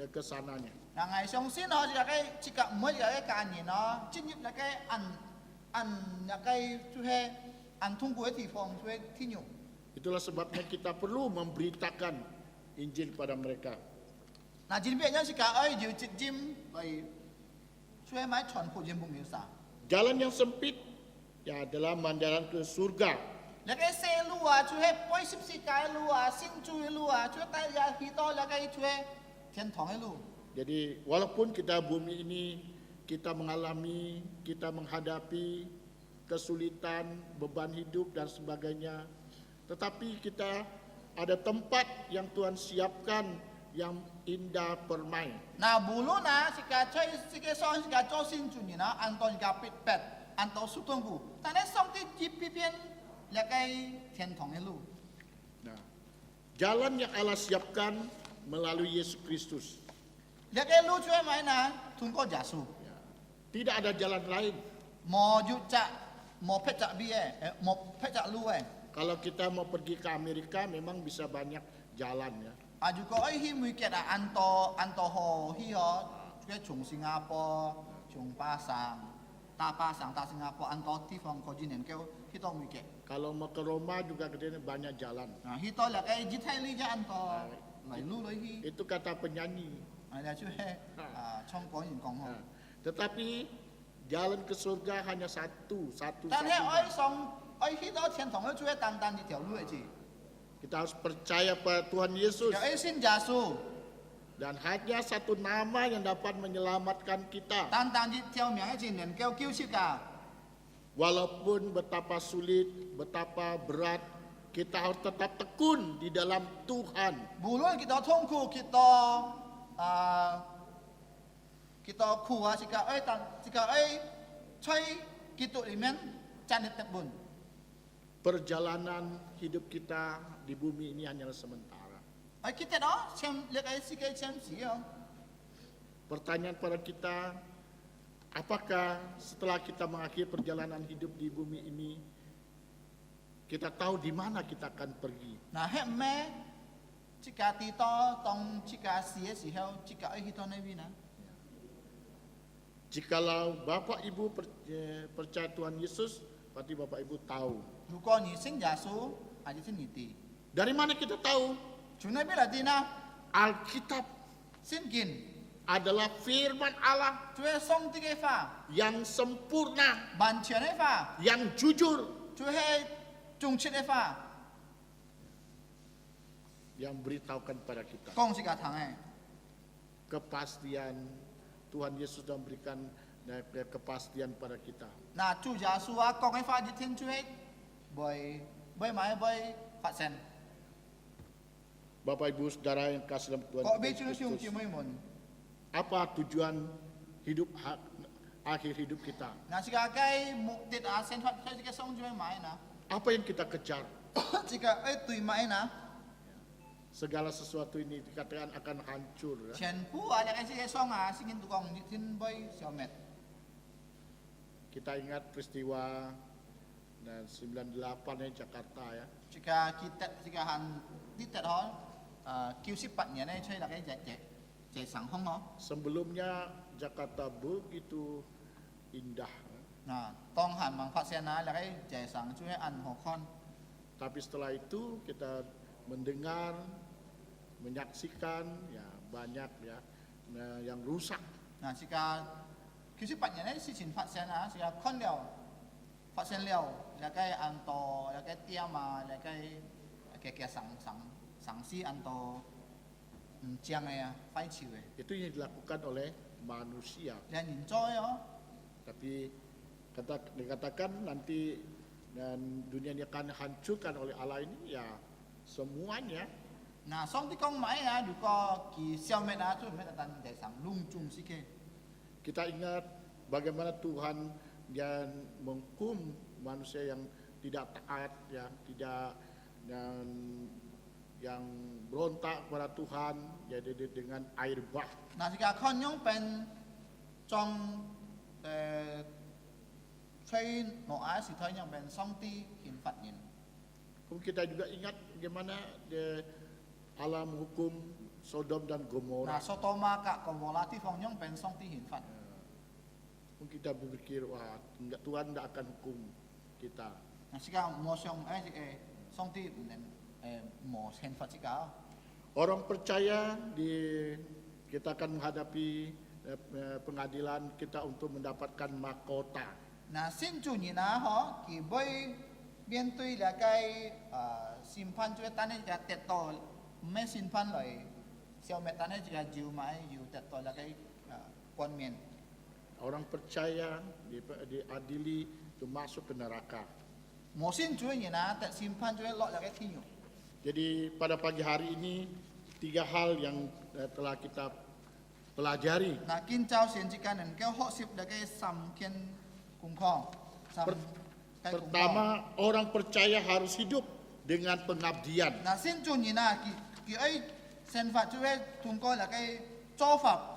ke sananya. Na ngai song sin ho ji la kai chi ka mo ji la kai kan ni no. Chin yip la kai an la kai tu he an thung ku thi form tu thi nyu. Itulah sebabnya kita perlu memberitakan Injil pada mereka. Na jin bia nya si ka ai ju chit jim bai cue mai chon pu jim bu mi sa. Jalan yang sempit ya adalah menjalan ke surga. La kai se lu a cue poi sip si kai lu a sin chu lu a cue tai ya hi to la kai cue tian tong ai lu. Jadi walaupun kita bumi ini kita menghadapi kesulitan, beban hidup dan sebagainya, tetapi kita ada tempat yang Tuhan siapkan yang indah permai. Na bulu na sika choi sika song sika cho sin chu ni na anton ka pit pet anto su tong gu. Ta ne song ti ji pi pian la kai tian tong e lu. Nah, jalan yang Allah siapkan melalui Yesus Kristus. La kai lu chue mai na tung ko ja su. Ya. Tidak ada jalan lain. Mo ju cha mo pet cha bi mo pet cha lu Kalau kita mau pergi ke Amerika memang bisa banyak jalan ya. Aju ko ai hi mui ket anto ho hi ho chue chung Singapore chung Pasang ta Singapore anto ti phong ko jinen ke hi to mui ket. Kalau mau ke Roma juga katanya banyak jalan. Nah, hi to la kai ji thai li ja anto lai lu lai hi. Itu kata penyanyi. Ada chue chong ko yin kong ho. Nah, tetapi jalan ke surga hanya satu. Dan he ai song ai hi to tian tong le chue dan dan di tiao lu ji. Kita harus percaya pada Tuhan Yesus. Ya ai sin ja su. Dan hanya satu nama yang dapat menyelamatkan kita. Dan dan di tiao miang ji nen keu kiu si ka. Walaupun betapa sulit, betapa berat, kita harus tetap tekun di dalam Tuhan. Bulun kita tongku kita kuha jika cai kita imen canet tebun. Perjalanan hidup kita di bumi ini hanyalah sementara. Ai kita dah cem lek ai sikai cem siang. Pertanyaan pada kita, apakah setelah kita mengakhiri perjalanan hidup di bumi ini, kita tahu di mana kita akan pergi? Nah he me jika tito tong jika sia sihau jika ai hito nabi na. Jikalau Bapak Ibu percaya Tuhan Yesus, berarti Bapak Ibu tahu. 如果你信耶稣，还是你的。 Dari mana kita tahu? 从那边来的呢？ Alkitab 圣经 adalah firman Allah 就是上帝的话， yang sempurna, 完全的话， yang jujur, 就是正确的话， yang beritahukan pada kita 讲是个堂诶。 kepastian. Tuhan Yesus sudah memberikan kepastian pada kita. 那主耶稣啊，讲的话一听就会会发生。 Bapak Ibu Saudara yang kasih dalam Tuhan 各位 Yesus 弟兄姊 Kristus, 妹们， apa tujuan hidup akhir hidup kita? 那是个该目的啊，先发这个上就会买呢， Apa yang kita kejar? 这个对买呢， Segala sesuatu ini dikatakan akan hancur. Ya? 全部啊，那个这个上啊，是跟都讲一听会消灭。 Kita ingat peristiwa dan 98 nya Jakarta ya. 这个kita han di tet ho 98年呢，吹那个在上空哦。 Sebelumnya Jakarta begitu indah. 那当han mang phát现啊，那个在上就会按好看。 Tapi setelah itu kita mendengar, menyaksikan ya banyak ya yang rusak. 那这个98年的事情发生啊，这个看了发生了，那个按到那个店啊，那个上司按到将的啊，废弃的。 Itu yang dilakukan oleh manusia. 人人做哦， Tapi dikatakan nanti dan dunia ini akan hancurkan oleh Allah ini ya semuanya. 那上帝讲买啊，如果佢消灭啊，就没得单在上隆重是个。 Kita ingat bagaimana Tuhan yang menghukum manusia yang tidak taat, ya, tidak dan yang berontak kepada Tuhan, jadi dengan air bah. 那是个看样เป็นจง吹诺阿是睇样เป็น上帝刑罰人。 Kemudian kita juga ingat bagaimana Allah menghukum Sodom dan 嗱， Gomora. 所多瑪格個摩拉地方樣เป็น上帝刑罰。 Mungkin kita berpikir, wah, Tuhan tidak akan hukum kita. 嗱，是個摩上上帝唔能摩刑罰是個。 Orang percaya kita akan menghadapi pengadilan kita untuk mendapatkan mahkota. 嗱，先做人啊，嗬，佢會面對那個審判，就等你個跌到唔係審判來消滅，等你個要買要跌到那個冠冕。 Orang percaya diadili itu masuk ke neraka. 摩先做人啊，但審判就會落那個天獄。 Jadi pada pagi hari ini tiga hal yang telah kita pelajari. 嗱，見就善節嘅能夠學習你嘅心見共抗，心 Per- 計共抗。 Pertama, orang percaya harus hidup dengan pengabdian. 嗱，先做人啊，佢先發就係通過你嘅做法，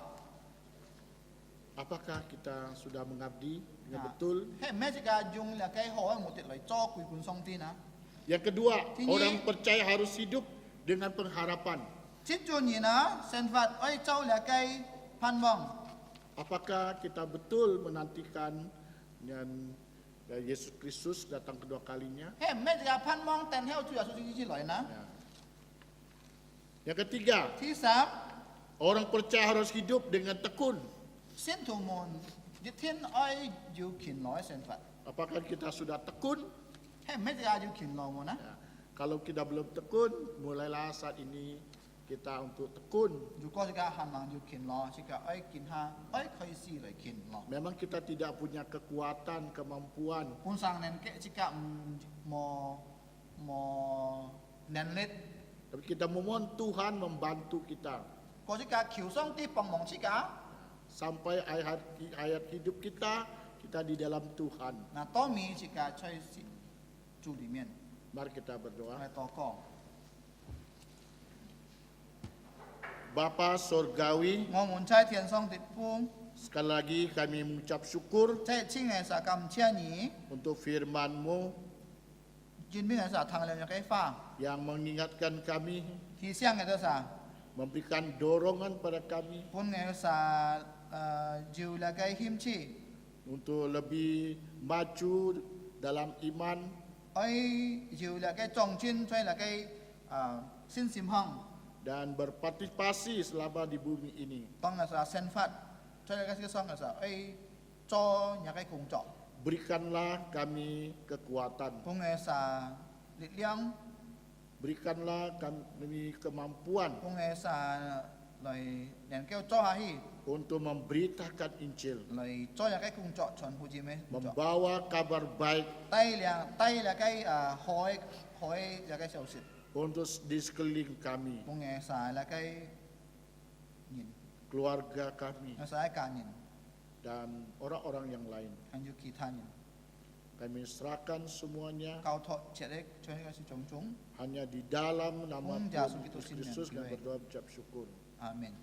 Apakah kita sudah mengabdi dengan Nah. betul? 係咩嘅用你嘅好嘅目的嚟做歸本上天啊？ Yang kedua, Tinggi. orang percaya harus hidup dengan pengharapan. 先做人啊，先發做你嘅盼望。 Apakah kita betul menantikan dan Yesus Kristus datang kedua kalinya? 係咩嘅盼望？但係主耶穌之來呢？ Ya. Yang ketiga, 第三， orang percaya harus hidup dengan tekun. 先徒們一天要勤勞先發， Apakah kita sudah tekun? 係咩嘅要勤勞喎呢？ Ya. Kalau kita belum tekun, mulailah saat ini kita untuk tekun. 如果這個行能要勤勞，這個見下開始嚟勤勞。 Memang kita tidak punya kekuatan, kemampuan, 本上年紀這個冇能力， tapi kita memohon Tuhan membantu kita 嗰這個求上帝幫忙這個， sampai ayat hidup kita di dalam Tuhan. 嗱當面這個在主裡面 Mari kita berdoa. 嚟禱告。 Bapa Sorgawi, 我們在天上的父， sekali lagi kami mengucap syukur 在親愛是感謝你， untuk firman-Mu 因為是聽了嘅話， yang mengingatkan kami, 提醒嘅就是， memberikan dorongan pada kami 本嘅是要嚟嘅謙虛， untuk lebih maju dalam iman 要嚟嘅壯進，在嚟嘅信心上。 dan berpartisipasi selama di bumi ini. 當嘅時候先發，在呢個上嘅時候，做一個工作， Berikanlah kami kekuatan, 本嘅是力量， berikanlah kami kemampuan 本嘅是嚟能夠做下去， untuk memberitakan Injil, 嚟做一個工作，傳福音嘅工作， membawa kabar baik 帶嚟嘅海一個消息， untuk di sekeliling kami, 本嘅是嚟嘅人， keluarga kami, 係一家人， dan orang-orang yang lain. 還有其他人， Kami serahkan semuanya 交託這啲將呢個事種種， hanya di dalam nama Om Tuhan Yesus Yesus Kristus Kristus dan yang berdoa ucap syukur. amin。